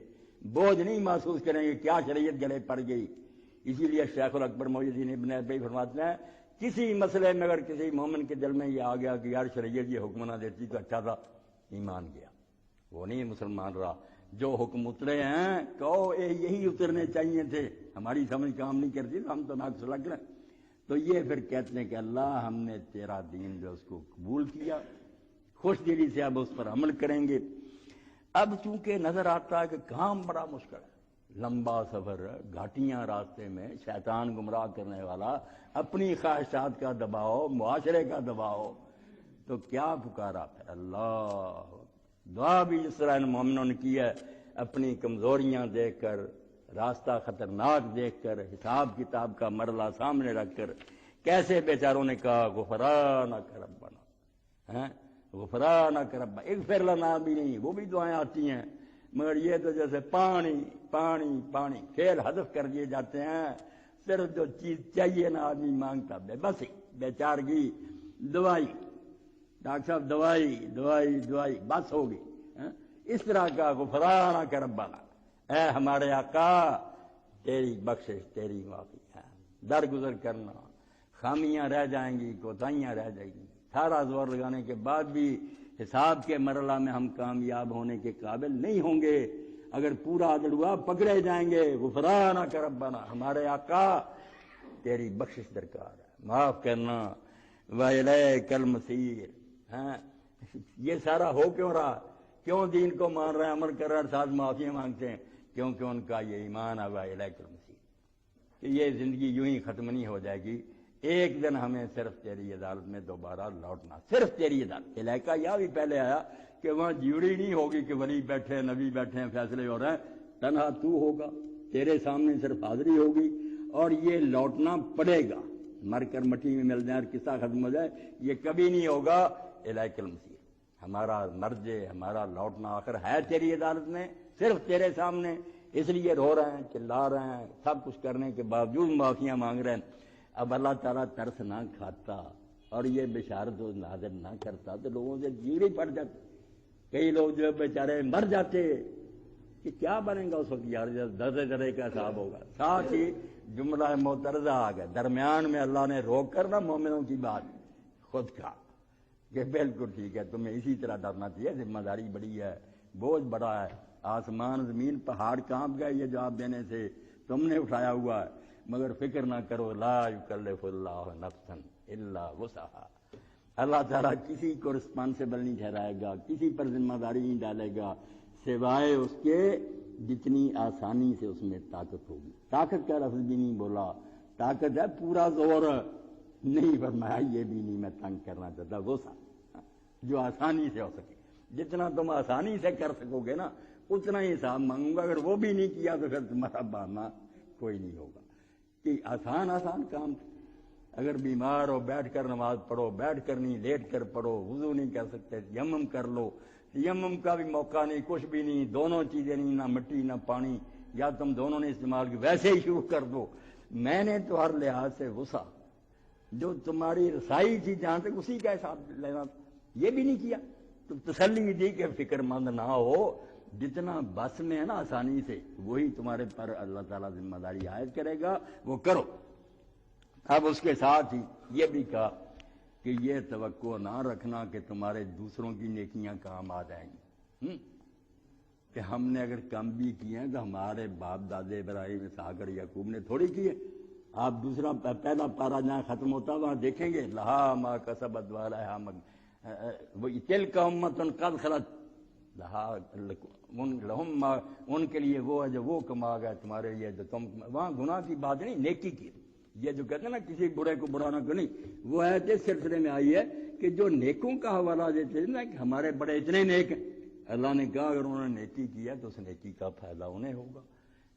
بوجھ نہیں محسوس کریں گے کیا شریعت گلے پڑ گئی۔ اسی لیے شیخ الاکبر محی الدین ابن عربی فرماتے ہیں کسی مسئلے میں اگر کسی مومن کے دل میں یہ آ گیا کہ یار شریعت یہ حکم نہ دیتی تو اچھا تھا، ایمان گیا، وہ نہیں مسلمان رہا۔ جو حکم اترے ہیں کہو یہی اترنے چاہیے تھے، ہماری سمجھ کام نہیں کرتی تو ہم تو ناقص لگ رہے ہیں۔ تو یہ پھر کہتے ہیں کہ اللہ ہم نے تیرا دین جو اس کو قبول کیا، خوش دلی سے اب اس پر عمل کریں گے۔ اب چونکہ نظر آتا ہے کہ کام بڑا مشکل ہے، لمبا سفر، گھاٹیاں راستے میں، شیطان گمراہ کرنے والا، اپنی خواہشات کا دباؤ، معاشرے کا دباؤ، تو کیا پکارا پھر اللہ۔ دعا بھی جس طرح ان مومنوں نے کی ہے، اپنی کمزوریاں دیکھ کر، راستہ خطرناک دیکھ کر، حساب کتاب کا مرحلہ سامنے رکھ کر، کیسے بیچاروں نے کہا غفرانک ربنا، غفرانک ربنا، اغفر لنا بھی نہیں، وہ بھی دعائیں آتی ہیں، مگر یہ تو جیسے پانی پانی پانی کھیل حذف کر دیے جاتے ہیں، صرف جو چیز چاہیے نا آدمی مانگتا، بے بسی، بے چارگی، دوائی، ڈاکٹر صاحب دوائی دوائی دوائی، بس ہوگی، اس طرح کا غفرانک ربنا، اے ہمارے آقا تیری بخشش، تیری معافی ہے، درگزر کرنا، خامیاں رہ جائیں گی، کوتاہیاں رہ جائیں گی، سارا زور لگانے کے بعد بھی حساب کے مرحلہ میں ہم کامیاب ہونے کے قابل نہیں ہوں گے، اگر پورا عدل ہوا پکڑے جائیں گے۔ غفرانک ربنا، ہمارے آقا تیری بخشش درکار ہے، معاف کرنا، وَإِلَيْكَ الْمَصِيرُ۔ یہ سارا ہو کیوں رہا؟ کیوں دین کو مان رہے ہیں، عمل کر رہے ہیں، ساتھ معافیاں مانگتے ہیں؟ کیونکہ ان کا یہ ایمان ہے وَإِلَيْكَ الْمَصِيرُ، کہ یہ زندگی یوں ہی ختم نہیں ہو جائے گی، ایک دن ہمیں صرف تیری عدالت میں دوبارہ لوٹنا، صرف تیری عدالت۔ علاقہ یا بھی پہلے آیا کہ وہاں جیوڑی نہیں ہوگی کہ ولی بیٹھے، نبی بیٹھے ہیں، فیصلے ہو رہے ہیں، تنہا تو ہوگا، تیرے سامنے صرف حاضری ہوگی، اور یہ لوٹنا پڑے گا، مر کر مٹی میں مل جائے اور قصہ ختم ہو جائے، یہ کبھی نہیں ہوگا۔ الیک المصیر، ہمارا مرجع، ہمارا لوٹنا آخر ہے تیری عدالت میں، صرف تیرے سامنے، اس لیے رو رہے ہیں، چلا رہے ہیں، سب کچھ کرنے کے باوجود معافیاں مانگ رہے ہیں۔ اب اللہ تعالیٰ ترس نہ کھاتا اور یہ بشارت نازل نہ کرتا تو لوگوں سے جیڑی پڑ جاتی۔ کئی لوگ جو بیچارے مر جاتے کہ کیا بنے گا اس وقت، یار درجے درے کا حساب ہوگا۔ ساتھ ہی جملہ معترضہ آ گیا درمیان میں، اللہ نے روک کر نہ مومنوں کی بات خود کہا کہ بالکل ٹھیک ہے، تمہیں اسی طرح ڈرنا چاہیے، ذمہ داری بڑی ہے، بوجھ بڑا ہے، آسمان زمین پہاڑ کانپ گئے یہ جواب دینے سے، تم نے اٹھایا ہوا ہے، مگر فکر نہ کرو، لا یکلف اللہ نفسا الا وسعہا، اللہ تعالیٰ کسی کو رسپانسبل نہیں ٹھہرائے گا، کسی پر ذمہ داری نہیں ڈالے گا سوائے اس کے جتنی آسانی سے اس میں طاقت ہوگی۔ طاقت کا لفظ بھی نہیں بولا، طاقت ہے پورا زور نہیں فرمایا، یہ بھی نہیں میں تنگ کرنا چاہتا، وہ جو آسانی سے ہو سکے، جتنا تم آسانی سے کر سکو گے نا اتنا ہی حساب مانگوں گا، اگر وہ بھی نہیں کیا تو پھر تمہارا بہانا کوئی نہیں ہوگا کہ آسان کام، اگر بیمار ہو بیٹھ کر نماز پڑھو، بیٹھ کر نہیں لیٹ کر پڑھو، وضو نہیں کر سکتے تیمم کر لو، تیمم کا بھی موقع نہیں، کچھ بھی نہیں، دونوں چیزیں نہیں، نہ مٹی نہ پانی، یا تم دونوں نے استعمال کی ویسے ہی شروع کر دو، میں نے تو ہر لحاظ سے وسع جو تمہاری رسائی تھی جہاں تک اسی کا حساب لینا، یہ بھی نہیں کیا، تو تسلی دی کہ فکر مند نہ ہو، جتنا بس میں ہے نا آسانی سے وہی تمہارے پر اللہ تعالیٰ ذمہ داری عائد کرے گا، وہ کرو۔ اب اس کے ساتھ ہی یہ بھی کہا کہ یہ توقع نہ رکھنا کہ تمہارے دوسروں کی نیکیاں کام آ جائیں گی، کہ ہم نے اگر کم بھی کیے ہیں تو ہمارے باپ دادے ابراہیم اسحاق اور یعقوب نے تھوڑی کیے۔ آپ دوسرا پہلا پارا جہاں ختم ہوتا وہاں دیکھیں گے، لہا ما کسبت وعلیہا تلک امۃ قد خلت لہا لہم ما، ان کے لیے وہ ہے جو وہ کما گئے، تمہارے لیے جو تم، وہاں گناہ کی بات نہیں، نیکی کی، یہ جو کہتے ہیں نا کسی برے کو برا نہ کرنی، وہ ہے اس سلسلے میں آئی ہے کہ جو نیکوں کا حوالہ دیتے ہیں نا کہ ہمارے بڑے اتنے نیک ہیں، اللہ نے کہا اگر انہوں نے نیکی کیا تو اس نیکی کا فائدہ انہیں ہوگا،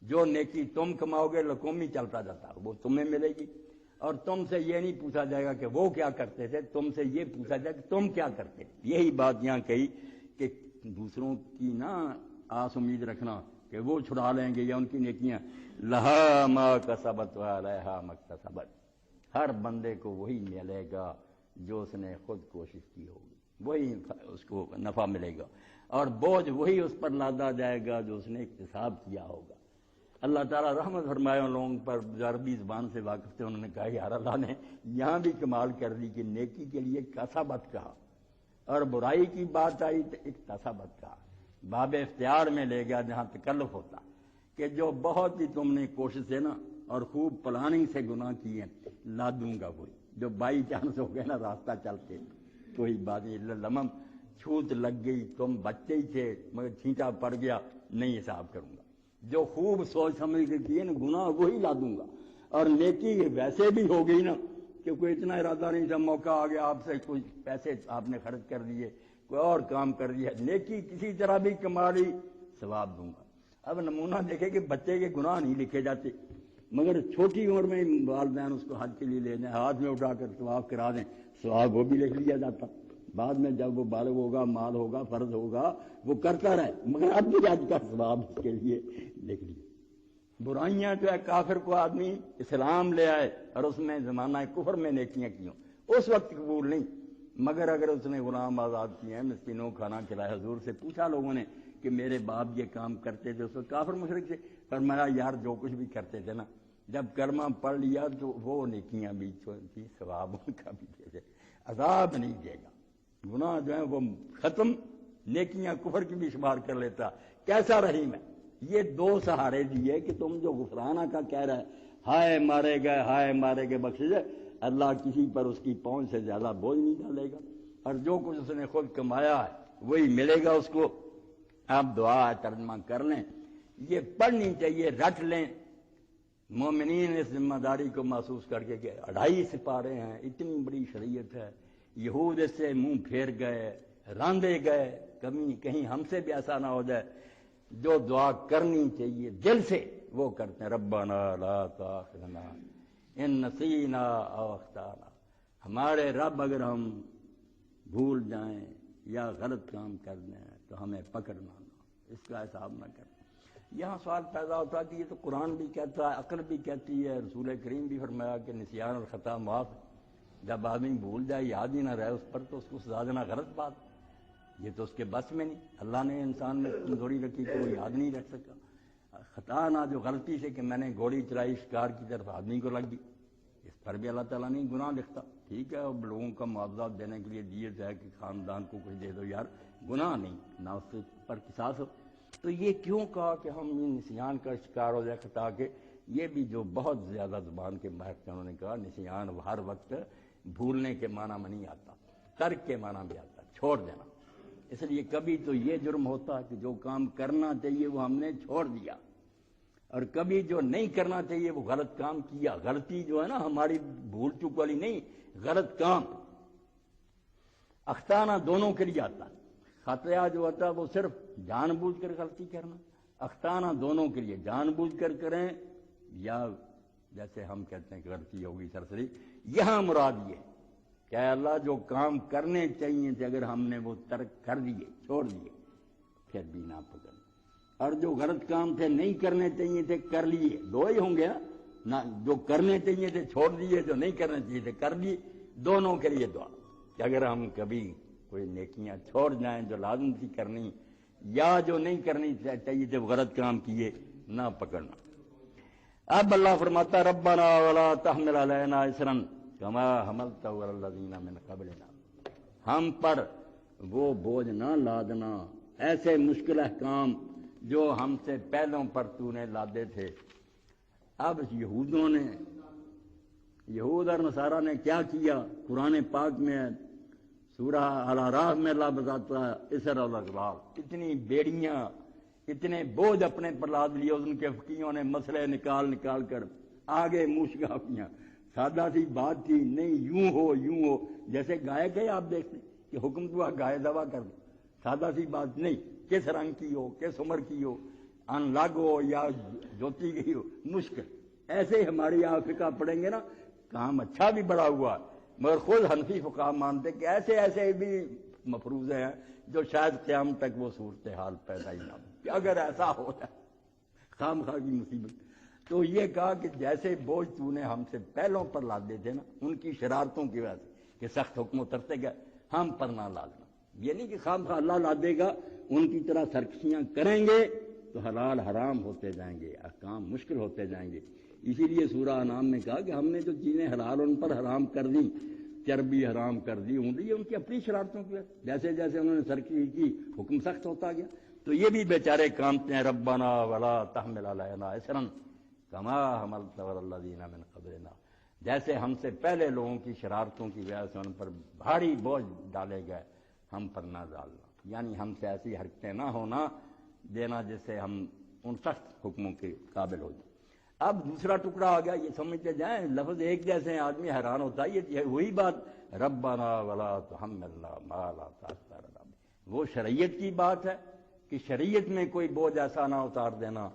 جو نیکی تم کماؤ گے لقومی چلتا جاتا وہ تمہیں ملے گی، اور تم سے یہ نہیں پوچھا جائے گا کہ وہ کیا کرتے تھے، تم سے یہ پوچھا جائے گا کہ تم کیا کرتے۔ یہی بات یہاں کہی کہ دوسروں کی نہ آس امید رکھنا کہ وہ چھڑا لیں گے یا ان کی نیکیاں، لہا ما کسبت وعلیہا ما اکتسبت، ہر بندے کو وہی ملے گا جو اس نے خود کوشش کی ہوگی، وہی اس کو نفع ملے گا، اور بوجھ وہی اس پر لادا جائے گا جو اس نے اکتساب کیا ہوگا۔ اللہ تعالیٰ رحمت فرمائے ان لوگوں پر جو عربی زبان سے واقف تھے، انہوں نے کہا یار اللہ نے یہاں بھی کمال کر دی کہ نیکی کے لیے کسبت کہا اور برائی کی بات آئی تو اکتسبت کہا، باب اختیار میں لے گیا جہاں تکلف ہوتا کہ جو بہت ہی تم نے کوشش سے نا اور خوب پلاننگ سے گناہ کیے لا دوں گا، وہی جو بائی چانس ہو گئے نا راستہ چلتے کوئی بات نہیں، لمم چھوت لگ گئی، تم بچے ہی تھے مگر چھینٹا پڑ گیا، نہیں حساب کروں گا، جو خوب سوچ سمجھ کے کیے نا گناہ وہی لا دوں گا، اور نیکی ویسے بھی ہو گئی نا کہ کوئی اتنا ارادہ نہیں تھا، موقع آ گیا آپ سے کچھ پیسے آپ نے خرچ کر دیے، کوئی اور کام کر دیا، نیکی کسی طرح بھی کما لی، ثواب دوں گا۔ اب نمونہ دیکھیں کہ بچے کے گناہ نہیں لکھے جاتے، مگر چھوٹی عمر میں والدین اس کو حج کے لیے لے جائیں، ہاتھ میں اٹھا کر طواف کرا دیں، ثواب وہ بھی لکھ لیا جاتا، بعد میں جب وہ بالغ ہوگا، مال ہوگا، فرض ہوگا، وہ کرتا رہے، مگر اب بھی حج کا ثواب اس کے لیے لکھ لیا۔ برائیاں جو ہے کافر کو آدمی اسلام لے آئے اور اس میں زمانہ کفر میں نیکیاں کی ہوں اس وقت قبول نہیں، مگر اگر اس نے غلام آزاد کیے ہیں، مسکینوں کو کھانا کھلایا، حضور سے پوچھا لوگوں نے کہ میرے باپ یہ کام کرتے تھے، اس وقت کافر مشرک سے فرمایا یار جو کچھ بھی کرتے تھے نا جب کلمہ پڑھ لیا تو وہ نیکیاں بھی تھی، ثواب ان کا بھی دے دے، عذاب نہیں دے گا، گناہ جو ہے وہ ختم، نیکیاں کفر کی بھی شمار کر لیتا، کیسا رحیم ہے۔ یہ دو سہارے دیے کہ تم جو غفرانہ کا کہہ رہے ہائے مارے گئے بخشش، اللہ کسی پر اس کی پہنچ سے زیادہ بوجھ نہیں ڈالے گا، اور جو کچھ اس نے خود کمایا ہے وہی ملے گا اس کو۔ آپ دعا ترجمہ کر لیں، یہ پڑھنی چاہیے، رٹ لیں، مومنین اس ذمہ داری کو محسوس کر کے کہ 2.5 سپارے ہیں، اتنی بڑی شریعت ہے، یہود اس سے منہ پھیر گئے، راندے گئے، کہیں ہم سے بھی ایسا نہ ہو جائے، جو دعا کرنی چاہیے دل سے وہ کرتے ہیں، ربنا لا تؤاخذنا ان نسینا او اخطانا، ہمارے رب اگر ہم بھول جائیں یا غلط کام کر دیں تو ہمیں پکڑنا نہ، اس کا حساب نہ کریں۔ یہاں سوال پیدا ہوتا ہے کہ یہ تو قرآن بھی کہتا ہے، عقل بھی کہتی ہے، رسول کریم بھی فرمایا کہ نسیان اور خطا معاف ہے۔ جب آدمی بھول جائے، یاد ہی نہ رہے اس پر، تو اس کو سزا دینا غلط بات، یہ تو اس کے بس میں نہیں۔ اللہ نے انسان میں کمزوری رکھی کہ وہ یاد نہیں رکھ سکا۔ خطا نہ جو غلطی سے کہ میں نے گولی چلائی شکار کی طرف، آدمی کو لگ گئی، اس پر بھی اللہ تعالیٰ نہیں گناہ لکھتا۔ ٹھیک ہے، اب لوگوں کا معاوضہ دینے کے لیے دیت ہے کہ خاندان کو کچھ دے دو، یار گناہ نہیں، نہ اس پر قصاص ہو۔ تو یہ کیوں کہا کہ ہم نسیان کا شکار ہو جائے خطا کے؟ یہ بھی جو بہت زیادہ زبان کے ماہر تھے انہوں نے کہا نسیان ہر وقت بھولنے کے معنی میں نہیں آتا، ترک کے معنی میں آتا، چھوڑ دینا۔ اس لیے کبھی تو یہ جرم ہوتا ہے کہ جو کام کرنا چاہیے وہ ہم نے چھوڑ دیا، اور کبھی جو نہیں کرنا چاہیے وہ غلط کام کیا۔ غلطی جو ہے نا ہماری بھول چوک والی نہیں، غلط کام۔ اختانہ دونوں کے لیے آتا ہے، خطیہ جو ہوتا ہے وہ صرف جان بوجھ کر غلطی کرنا، اختانہ دونوں کے لیے، جان بوجھ کر کریں یا جیسے ہم کہتے ہیں کہ غلطی ہوگی سرسری۔ یہاں مراد یہ کہ اے اللہ جو کام کرنے چاہیے تھے اگر ہم نے وہ ترک کر دیے، چھوڑ دیے، پھر بھی نہ پکڑ، اور جو غلط کام تھے نہیں کرنے چاہیے تھے کر لیے، دو ہی ہوں گے نا، جو کرنے چاہیے تھے چھوڑ دیے، جو نہیں کرنے چاہیے تھے کر لیے۔ دونوں کے لیے دعا کہ اگر ہم کبھی کوئی نیکیاں چھوڑ جائیں جو لازم تھی کرنی، یا جو نہیں کرنی چاہیے تھے وہ غلط کام کیے، نہ پکڑنا۔ اب اللہ فرماتا ربنا ولا تحمل علینا اصرا کما حملته علی الذین من قبلنا، ہم پر وہ بوجھ نہ لادنا، ایسے مشکل احکام جو ہم سے پہلوں پر تو نے لادے تھے۔ اب یہود اور نصارہ نے کیا کیا؟ قرآن پاک میں سورہ الاعراف میں اللہ بتاتا ہے اسر الاغلال، اتنی بیڑیاں، اتنے بوجھ اپنے پر لاد لیے، ان کے فقیوں نے مسئلے نکال کر آگے موشگا کیا۔ سادہ سی بات تھی، نہیں یوں ہو، جیسے گائے گئے آپ دیکھتے کہ حکم تو گائے دوا کر دو، سادہ سی بات نہیں، کس رنگ کی ہو، کس عمر کی ہو، ان لگ ہو یا جوتی گئی ہو، مشکل۔ ایسے ہی ہماری آپ فقہ پڑھیں گے نا، کام اچھا بھی بڑا ہوا، مگر خود حنفی فقہ مانتے کہ ایسے بھی مفروضے ہیں جو شاید قیام تک وہ صورتحال پیدا ہی نہ ہو، کہ اگر ایسا ہو جائے خام خواہ کی مصیبت۔ تو یہ کہا کہ جیسے بوجھ تو نے ہم سے پہلوں پر لادے تھے نا، ان کی شرارتوں کی وجہ سے کہ سخت حکم اترتے گئے، ہم پر نہ لادنا۔ یہ نہیں کہ خام خواہ اللہ لادے گا، ان کی طرح سرکشیاں کریں گے تو حلال حرام ہوتے جائیں گے، احکام مشکل ہوتے جائیں گے۔ اسی لیے سورہ انعام میں کہا کہ ہم نے جو چیزیں حلال ان پر حرام کر دی، چربی حرام کر دی، یہ ان کی اپنی شرارتوں کی وجہ سے، جیسے جیسے انہوں نے سرکشی کی حکم سخت ہوتا گیا۔ تو یہ بھی بیچارے کامتے ہیں ربنا ولا تحمل علینا اصرا کما حملته علی الذین من قبلنا، جیسے ہم سے پہلے لوگوں کی شرارتوں کی وجہ سے ان پر بھاری بوجھ ڈالے گئے، ہم پر نہ ڈالنا، یعنی ہم سے ایسی حرکتیں نہ ہونا دینا جس سے ہم ان سخت حکموں کے قابل ہو جائیں۔ اب دوسرا ٹکڑا آ گیا، یہ سمجھتے جائیں لفظ ایک جیسے ہیں، آدمی حیران ہوتا ہے، یہ وہی بات ربنا ولا تحملنا ما لا طاقت لنا، وہ شریعت کی بات ہے کہ شریعت میں کوئی بوجھ ایسا نہ اتار دینا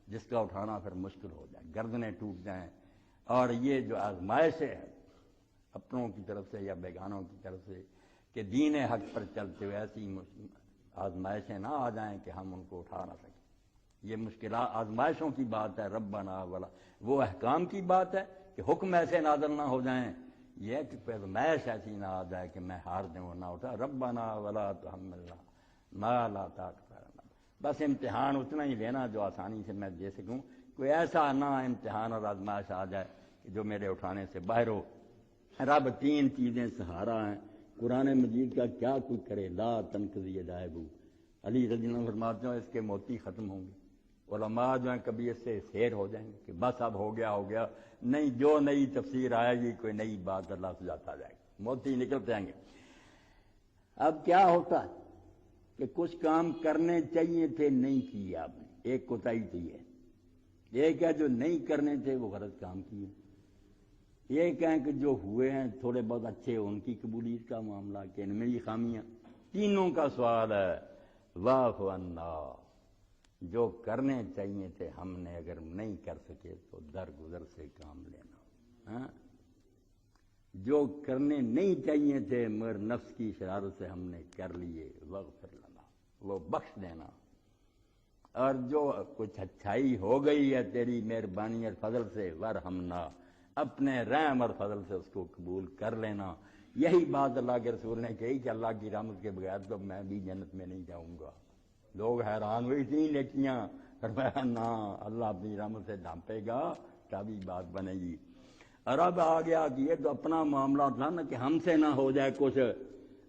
جس کا اٹھانا پھر مشکل ہو جائے، گردنیں ٹوٹ جائیں۔ اور یہ جو آزمائشیں ہیں اپنوں کی طرف سے یا بیگانوں کی طرف سے کہ دین حق پر چلتے ہوئے ایسی آزمائشیں نہ آ جائیں کہ ہم ان کو اٹھا نہ سکیں، یہ مشکلات آزمائشوں کی بات ہے۔ ربنا ولا، وہ احکام کی بات ہے کہ حکم ایسے نازل نہ ہو جائیں، یہ کہ پیدائش ایسی نہ آ جائے کہ میں ہار دوں نہ اٹھا۔ ربنا ولا تحملنا ما لا طاقت لنا، بس امتحان اتنا ہی لینا جو آسانی سے میں دے سکوں، کوئی ایسا نہ امتحان اور آزمائش آ جائے کہ جو میرے اٹھانے سے باہر ہو۔ رب تین چیزیں سہارا ہیں، قرآن مجید کا کیا کوئی کرے، لا تنقضی دائبو، علی رضی اللہ عنہ فرماتے ہیں اس کے موتی ختم ہوں گے، علماء جو ہیں کبھی اس سے سیر ہو جائیں گے کہ بس اب ہو گیا، نہیں جو نئی تفسیر آئے گی کوئی نئی بات اللہ سے جاتا جائے گا، موتی نکلتے آئیں گے۔ اب کیا ہوتا ہے کہ کچھ کام کرنے چاہیے تھے نہیں کیے آپ نے، ایک کوتاہی تھی ہے، ایک ہے جو نہیں کرنے تھے وہ غلط کام کیے، ایک ہے کہ جو ہوئے ہیں تھوڑے بہت اچھے ان کی قبولیت کا معاملہ کہ ان میں یہ خامیاں، تینوں کا سوال ہے واعف عنا، جو کرنے چاہیے تھے ہم نے اگر نہیں کر سکے تو درگزر سے کام لینا۔ جو کرنے نہیں چاہیے تھے مگر نفس کی شرارت سے ہم نے کر لیے، واغفر لنا، وہ بخش دینا، اور جو کچھ اچھائی ہو گئی ہے تیری مہربانی اور فضل سے ورحمنا، اپنے رحم اور فضل سے اس کو قبول کر لینا۔ یہی بات اللہ کے رسول نے کہی کہ اللہ کی رحمت کے بغیر تو میں بھی جنت میں نہیں جاؤں گا۔ لوگ حیران ہوئی تھی نیکیاں، فرمایا نہ، اللہ اپنی رحمت سے ڈھانپے گا تبھی بات بنے گی۔ اور اب آ گیا کہ یہ تو اپنا معاملہ تھا نا کہ ہم سے نہ ہو جائے کچھ،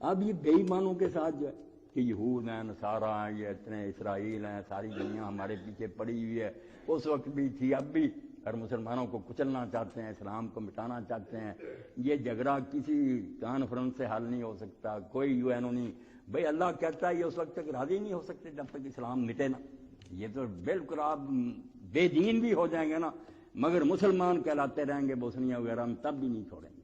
اب یہ بے ایمانوں کے ساتھ جو ہے کہ یہود ہیں، نصارہ ہیں، یہ اتنے اسرائیل ہیں، ساری دنیا ہمارے پیچھے پڑی ہوئی ہے، اس وقت بھی تھی اب بھی، اور مسلمانوں کو کچلنا چاہتے ہیں، اسلام کو مٹانا چاہتے ہیں۔ یہ جھگڑا کسی کانفرنس سے حل نہیں ہو سکتا، کوئی یو این او نہیں، بھئی اللہ کہتا ہے یہ اس وقت تک راضی نہیں ہو سکتے جب تک اسلام مٹے نا۔ یہ تو بالکل آپ بے دین بھی ہو جائیں گے نا مگر مسلمان کہلاتے رہیں گے، بوسنیا وغیرہ ہم تب بھی نہیں چھوڑیں گے۔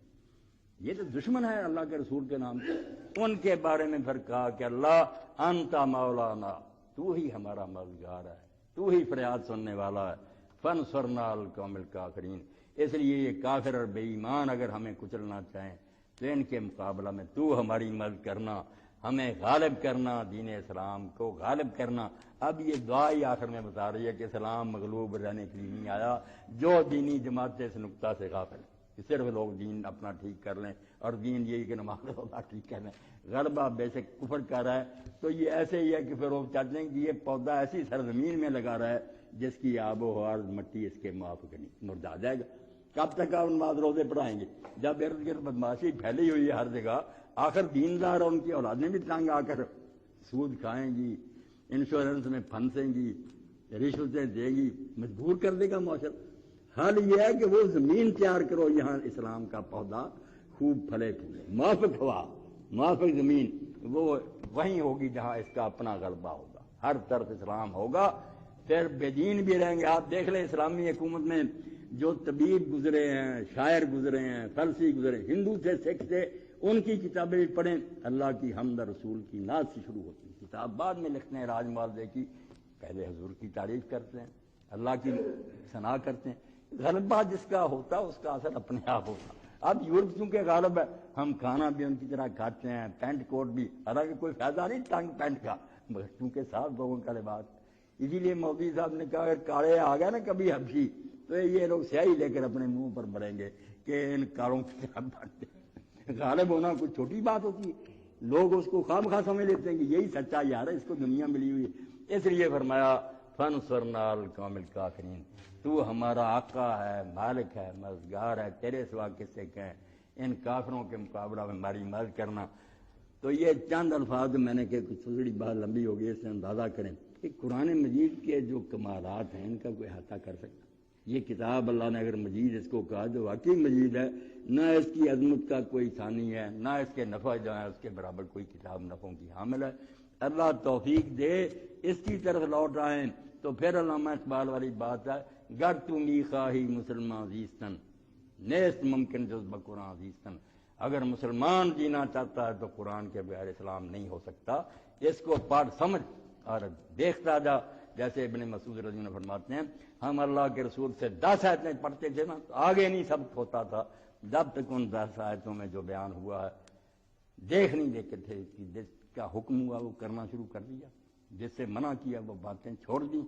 یہ تو دشمن ہے اللہ کے رسول کے نام سے۔ ان کے بارے میں پھر کہا کہ اللہ انت مولانا، تو ہی ہمارا مددگار ہے، تو ہی فریاد سننے والا ہے، فانصرنا علی القوم الکافرین۔ اس لیے یہ کافر اور بے ایمان اگر ہمیں کچلنا چاہیں تو ان کے مقابلہ میں تو ہماری مدد کرنا، ہمیں غالب کرنا، دین اسلام کو غالب کرنا۔ اب یہ دعا ہی آخر میں بتا رہی ہے کہ اسلام مغلوب رہنے کے لیے نہیں آیا۔ جو دینی جماعتیں اس نقطہ سے غافل ہیں کہ صرف لوگ دین اپنا ٹھیک کر لیں، اور دین یہی کہ نماز روزہ ٹھیک کر لیں، غلبہ بے شک کفر کر رہا ہے تو یہ ایسے ہی ہے کہ پھر وہ چاہتے ہیں کہ یہ پودا ایسی سرزمین میں لگا رہا ہے جس کی آب و ہوا مٹی اس کے موافق نہیں، مرجھا جائے گا۔ کب تک آپ نماز روزے پڑھائیں گے جب ارد گرد بدماشی پھیلی ہوئی ہے ہر جگہ؟ آخر دیندار اور ان کی اولادیں بھی تنگ آ کر سود کھائیں گی، انشورنس میں پھنسیں گی، رشوتیں دے گی، مجبور کر دے گا معاشرہ۔ حال یہ ہے کہ وہ زمین تیار کرو یہاں اسلام کا پودا خوب پھلے پھولے، موافق ہوا، موافق زمین وہ وہیں ہوگی جہاں اس کا اپنا غلبہ ہوگا، ہر طرف اسلام ہوگا، پھر بے دین بھی رہیں گے۔ آپ دیکھ لیں اسلامی حکومت میں جو طبیب گزرے ہیں، شاعر گزرے ہیں، فلسفی گزرے، ہندو تھے، سکھ تھے، ان کی کتابیں پڑھیں، اللہ کی حمد رسول کی نعت سے شروع ہوتی ہے کتاب، بعد میں لکھتے ہیں راج معاوضے کی، پہلے حضور کی تعریف کرتے ہیں، اللہ کی ثنا کرتے ہیں۔ غلبہ جس کا ہوتا اس کا اثر اپنے آپ ہوتا۔ اب یورپ چونکہ غالب ہے، ہم کھانا بھی ان کی طرح کھاتے ہیں، پینٹ کوٹ بھی، حالانکہ کوئی فائدہ نہیں ٹنگ پینٹ کا، مگر چونکہ صاف لوگوں کا لباس۔ اسی لیے مودی صاحب نے کہا اگر کالے آ گئے نا کبھی حبشی تو یہ لوگ سیاہی لے کر اپنے منہ پر بڑھیں گے کہ ان کالوں کی طرح بڑھتے ہیں۔ غالب ہونا کوئی چھوٹی بات ہوتی ہے؟ لوگ اس کو خواہ سمجھ لیتے ہیں کہ یہی سچا یار ہے، اس کو دنیا ملی ہوئی ہے۔ اس لیے فرمایا فانصرنا علی القوم الکافرین، تو ہمارا آقا ہے، مالک ہے، مددگار ہے، تیرے سوا کس سے کہیں، ان کافروں کے مقابلہ میں ہماری مدد کرنا۔ تو یہ چند الفاظ میں نے کہ کچھ تھوڑی بات لمبی ہوگی، اس سے اندازہ کریں کہ قرآن مجید کے جو کمالات ہیں ان کا کوئی احاطہ کر سکتا؟ یہ کتاب اللہ نے اگر مجید اس کو کہا تو واقعی مجید ہے، نہ اس کی عظمت کا کوئی ثانی ہے، نہ اس کے نفع جو ہے اس کے برابر کوئی کتاب نفعوں کی حامل ہے۔ اللہ توفیق دے اس کی طرف لوٹ آئیں تو پھر علامہ اقبال والی بات ہے، گر تو می خواہی مسلمان زیستن نیست ممکن جز بقرآن زیستن۔ اگر مسلمان جینا چاہتا ہے تو قرآن کے بغیر اسلام نہیں ہو سکتا۔ اس کو پڑھ سمجھ اور دیکھتا جا، جیسے ابن مسعود رضی اللہ عنہ فرماتے ہیں ہم اللہ کے رسول سے 10 آیتیں پڑھتے تھے نا تو آگے نہیں ثبت ہوتا تھا جب تک ان 10 آیتوں میں جو بیان ہوا ہے دیکھ نہیں دیکھتے تھے کہ جس کا حکم ہوا وہ کرنا شروع کر دیا، جس سے منع کیا وہ باتیں چھوڑ دی،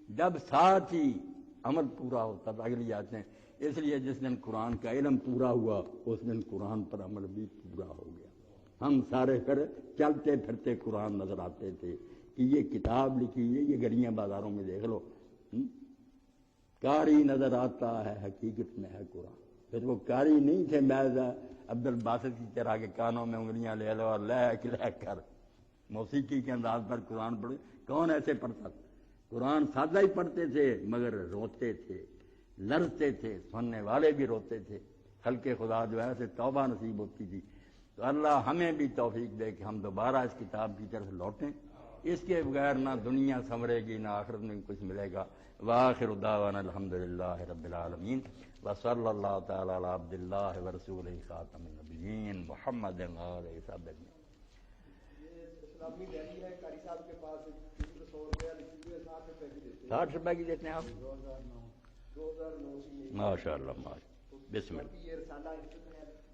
جب ساتھ ہی عمل پورا ہوتا تھا اگلی آیتیں۔ اس لیے جس دن قرآن کا علم پورا ہوا اس دن قرآن پر عمل بھی پورا ہو گیا۔ ہم سارے پھر چلتے پھرتے قرآن نظر آتے تھے کہ یہ کتاب لکھی ہے، یہ گلیاں بازاروں میں دیکھ لو، قاری نظر آتا ہے حقیقت میں ہے قرآن۔ پھر وہ قاری نہیں تھے محض عبد الباسط کی طرح کے کانوں میں انگلیاں لے لو اور لہک لہک کر موسیقی کے انداز پر قرآن پڑھے، کون ایسے پڑھتا تھا؟ قرآن سادہ ہی پڑھتے تھے مگر روتے تھے، لرزتے تھے، سننے والے بھی روتے تھے، خلق خدا جو ہے اسے توبہ نصیب ہوتی تھی۔ تو اللہ ہمیں بھی توفیق دے کہ ہم دوبارہ اس کتاب کی طرف لوٹیں، اس کے بغیر نہ دنیا سنورے گی نہ آخرت میں کچھ ملے گا۔ وآخر دعوانا الحمدللہ رب العالمین وصلی اللہ تعالی علی عبد اللہ ورسولہ خاتم النبیین محمد علیہ وسلم۔ اسلامی ڈائری ہے قاری صاحب کے پاس، کسی کو 100 روپیہ لکھی ہوئی ہے، 60 روپے کی دیتے ہیں۔ 60 روپے کی دیتے ہیں آپ؟ 2009 سے ماشاء اللہ، ماشاء اللہ، بسم اللہ۔ یہ رسالہ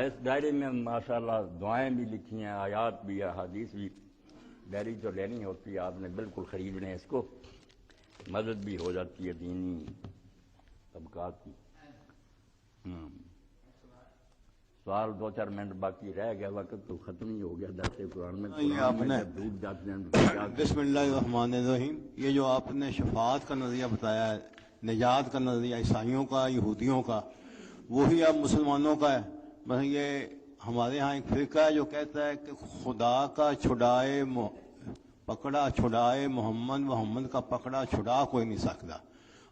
اس ڈائری میں ماشاءاللہ دعائیں بھی لکھی ہیں، آیات بھی، احادیث بھی۔ ڈائری تو لینی ہوتی ہے، آپ نے بالکل خریدنے اس کو، مدد بھی ہو جاتی ہے دینی طبقات کی۔ سوال 2-4 منٹ باقی رہ گیا، وقت تو ختم ہی ہو گیا درس قرآن میں۔ یہ آپ نے ڈوب جاتے ہیں تو کیا بسم اللہ الرحمن الرحیم، یہ جو آپ نے شفاعت کا نظریہ بتایا ہے، نجات کا نظریہ عیسائیوں کا، یہودیوں کا، وہی اب مسلمانوں کا ہے۔ بس یہ ہمارے ہاں ایک فرقہ ہے جو کہتا ہے کہ خدا کا پکڑا چھڑائے محمد، محمد کا پکڑا چھڑا کوئی نہیں سکتا،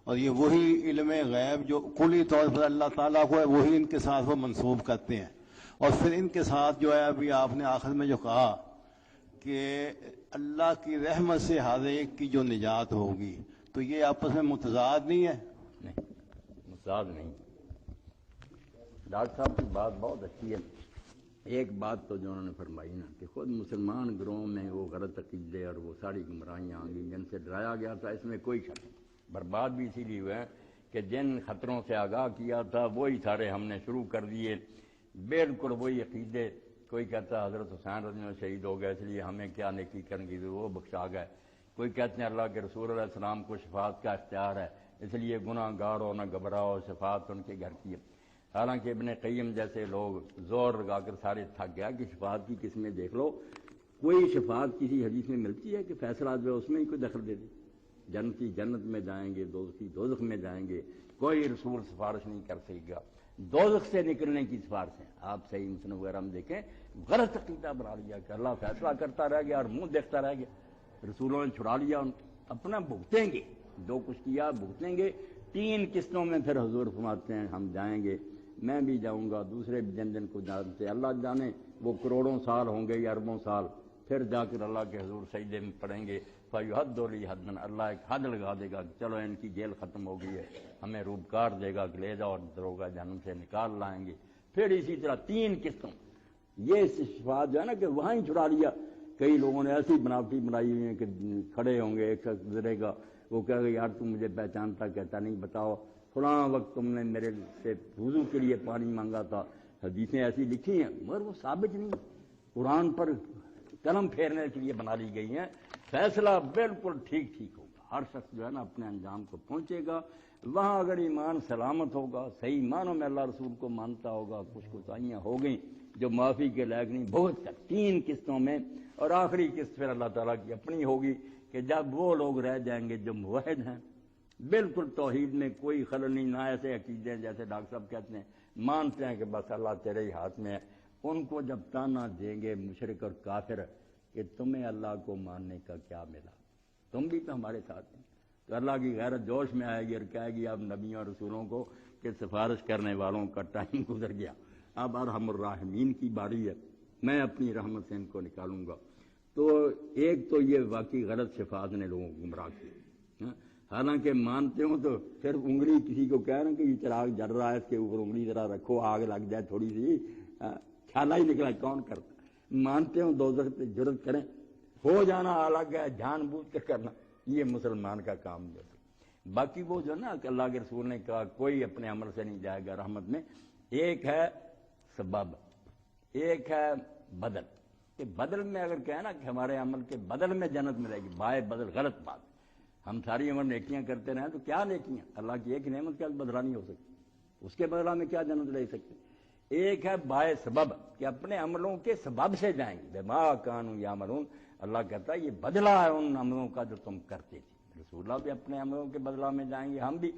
اور یہ وہی علم غیب جو کلی طور پر اللہ تعالیٰ کو ہے، وہی ان کے ساتھ وہ منسوب کرتے ہیں۔ اور پھر ان کے ساتھ جو ہے ابھی آپ نے آخر میں جو کہا کہ اللہ کی رحمت سے ہر ایک کی جو نجات ہوگی، تو یہ آپس میں متضاد نہیں ہے؟ نہیں، مزاج نہیں۔ ڈاکٹر صاحب کی بات بہت اچھی ہے۔ ایک بات تو جو انہوں نے فرمائی نا کہ خود مسلمان گروہ میں وہ غلط عقیدے اور وہ ساری گمراہیاں آ گئی جن سے ڈرایا گیا تھا، اس میں کوئی شک نہیں۔ برباد بھی اسی لیے ہوئے ہیں کہ جن خطروں سے آگاہ کیا تھا وہی سارے ہم نے شروع کر دیے، بالکل وہی عقیدے۔ کوئی کہتا ہے حضرت حسین رضی اللہ عنہ شہید ہو گئے اس لیے ہمیں کیا نیکی کرنے کی ضرورت، وہ بخشا گئے۔ کوئی کہتے ہیں اللہ کے رسول علیہ السلام کو شفاعت کا اختیار ہے اس لیے گناہ گار ہو نہ گھبراؤ، شفاعت ان کے گھر کی ہے۔ حالانکہ ابن قیم جیسے لوگ زور لگا کر سارے تھک گیا کہ شفاعت کی قسمیں دیکھ لو، کوئی شفاعت کسی حدیث میں ملتی ہے کہ فیصلہ جو ہے اس میں ہی کوئی دخل دے دے؟ جنتی جنت میں جائیں گے، دوزخی دوزخ میں جائیں گے، کوئی رسول سفارش نہیں کر سکے گا۔ دوزخ سے نکلنے کی سفارش ہے۔ آپ صحیح مسلم وغیرہ ہم دیکھیں، غلط عقیدہ بنا لیا کہ اللہ فیصلہ کرتا رہ گیا اور منہ دیکھتا رہ گیا، رسولوں نے چھڑا لیا، اپنا بھگتیں گے، جو کچھ کیا بھگتیں گے۔ 3 قسطوں میں پھر حضور فرماتے ہیں ہم جائیں گے، میں بھی جاؤں گا، دوسرے بھی جن کو جانتے اللہ جانے، وہ کروڑوں سال ہوں گے یا اربوں سال، پھر جا کر اللہ کے حضور سجدے میں پڑیں گے۔ فَيُحَدُّ لِي حَدًّا، اللہ ایک حد لگا دے گا کہ چلو ان کی جیل ختم ہو گئی ہے، ہمیں روبکار دے گا کہ لے جاؤ اور دروگا جہنم سے نکال لائیں گے۔ پھر اسی طرح 3 قسطوں، یہ شفاعت جو ہے نا کہ وہاں ہی چھڑا لیا۔ کئی لوگوں نے ایسی بناوٹی بنائی ہوئی ہیں کہ کھڑے ہوں گے، ایک شخص گزرے گا، وہ کہے گا یار تم مجھے پہچانتا کہتا نہیں، بتاؤ فلاں وقت تم نے میرے سے وضو کے لیے پانی مانگا تھا۔ حدیثیں ایسی لکھی ہیں مگر وہ ثابت نہیں، قرآن پر قلم پھیرنے کے لیے بنا لی گئی ہیں۔ فیصلہ بالکل ٹھیک ہوگا، ہر شخص جو ہے نا اپنے انجام کو پہنچے گا۔ وہاں اگر ایمان سلامت ہوگا، صحیح معنوں میں اللہ رسول کو مانتا ہوگا، کچھ کوتاہیاں ہو گئیں جو معافی کے لائق نہیں، بہت کر 3 قسطوں میں، اور آخری قسط پھر اللہ تعالیٰ کی اپنی ہوگی کہ جب وہ لوگ رہ جائیں گے جو موحد ہیں، بالکل توحید میں کوئی خلل نہیں، نہ ایسے عقیدے جیسے ڈاکٹر صاحب کہتے ہیں مانتے ہیں کہ بس اللہ تیرے ہی ہاتھ میں ہے، ان کو جب تانا دیں گے مشرک اور کافر کہ تمہیں اللہ کو ماننے کا کیا ملا، تم بھی تو ہمارے ساتھ ہیں، تو اللہ کی غیرت جوش میں آئے گی اور کہے گی اب نبیوں اور رسولوں کو کہ سفارش کرنے والوں کا ٹائم گزر گیا، اب ارحم الراحمین کی باری ہے، میں اپنی رحمت سے ان کو نکالوں گا۔ تو ایک تو یہ واقعی غلط شفاعت نے لوگوں کو گمراہ کیا، حالانکہ مانتے ہوں تو پھر انگلی کسی کو کہہ رہے ہیں کہ یہ چراغ جل رہا ہے اس کے اوپر انگلی ذرا رکھو آگ لگ جائے تھوڑی سی، کھانا ہی نکلا کون کرتا؟ مانتے ہوں دوزخ پہ جرت کریں، ہو جانا الگ ہے، جان بوجھ کر کرنا یہ مسلمان کا کام جو ہے۔ باقی وہ جو نا کہ اللہ کے رسول نے کہا کوئی اپنے عمل سے نہیں جائے گا رحمت میں، ایک ہے سبب، ایک ہے بدل، کہ بدل میں اگر کہنا نا کہ ہمارے عمل کے بدل میں جنت ملے گی، بائے بدل غلط بات، ہم ساری عمر نیکیاں کرتے رہیں تو کیا نیکیاں، اللہ کی ایک نعمت کا بدلہ نہیں ہو سکتی، اس کے بدلہ میں کیا جنت لے سکتے۔ ایک ہے بائے سبب کہ اپنے عملوں کے سبب سے جائیں گے، بما کانوا یعملون، اللہ کہتا ہے یہ بدلہ ہے ان عملوں کا جو تم کرتے تھے، رسول اللہ بھی اپنے عملوں کے بدلہ میں جائیں گے، ہم بھی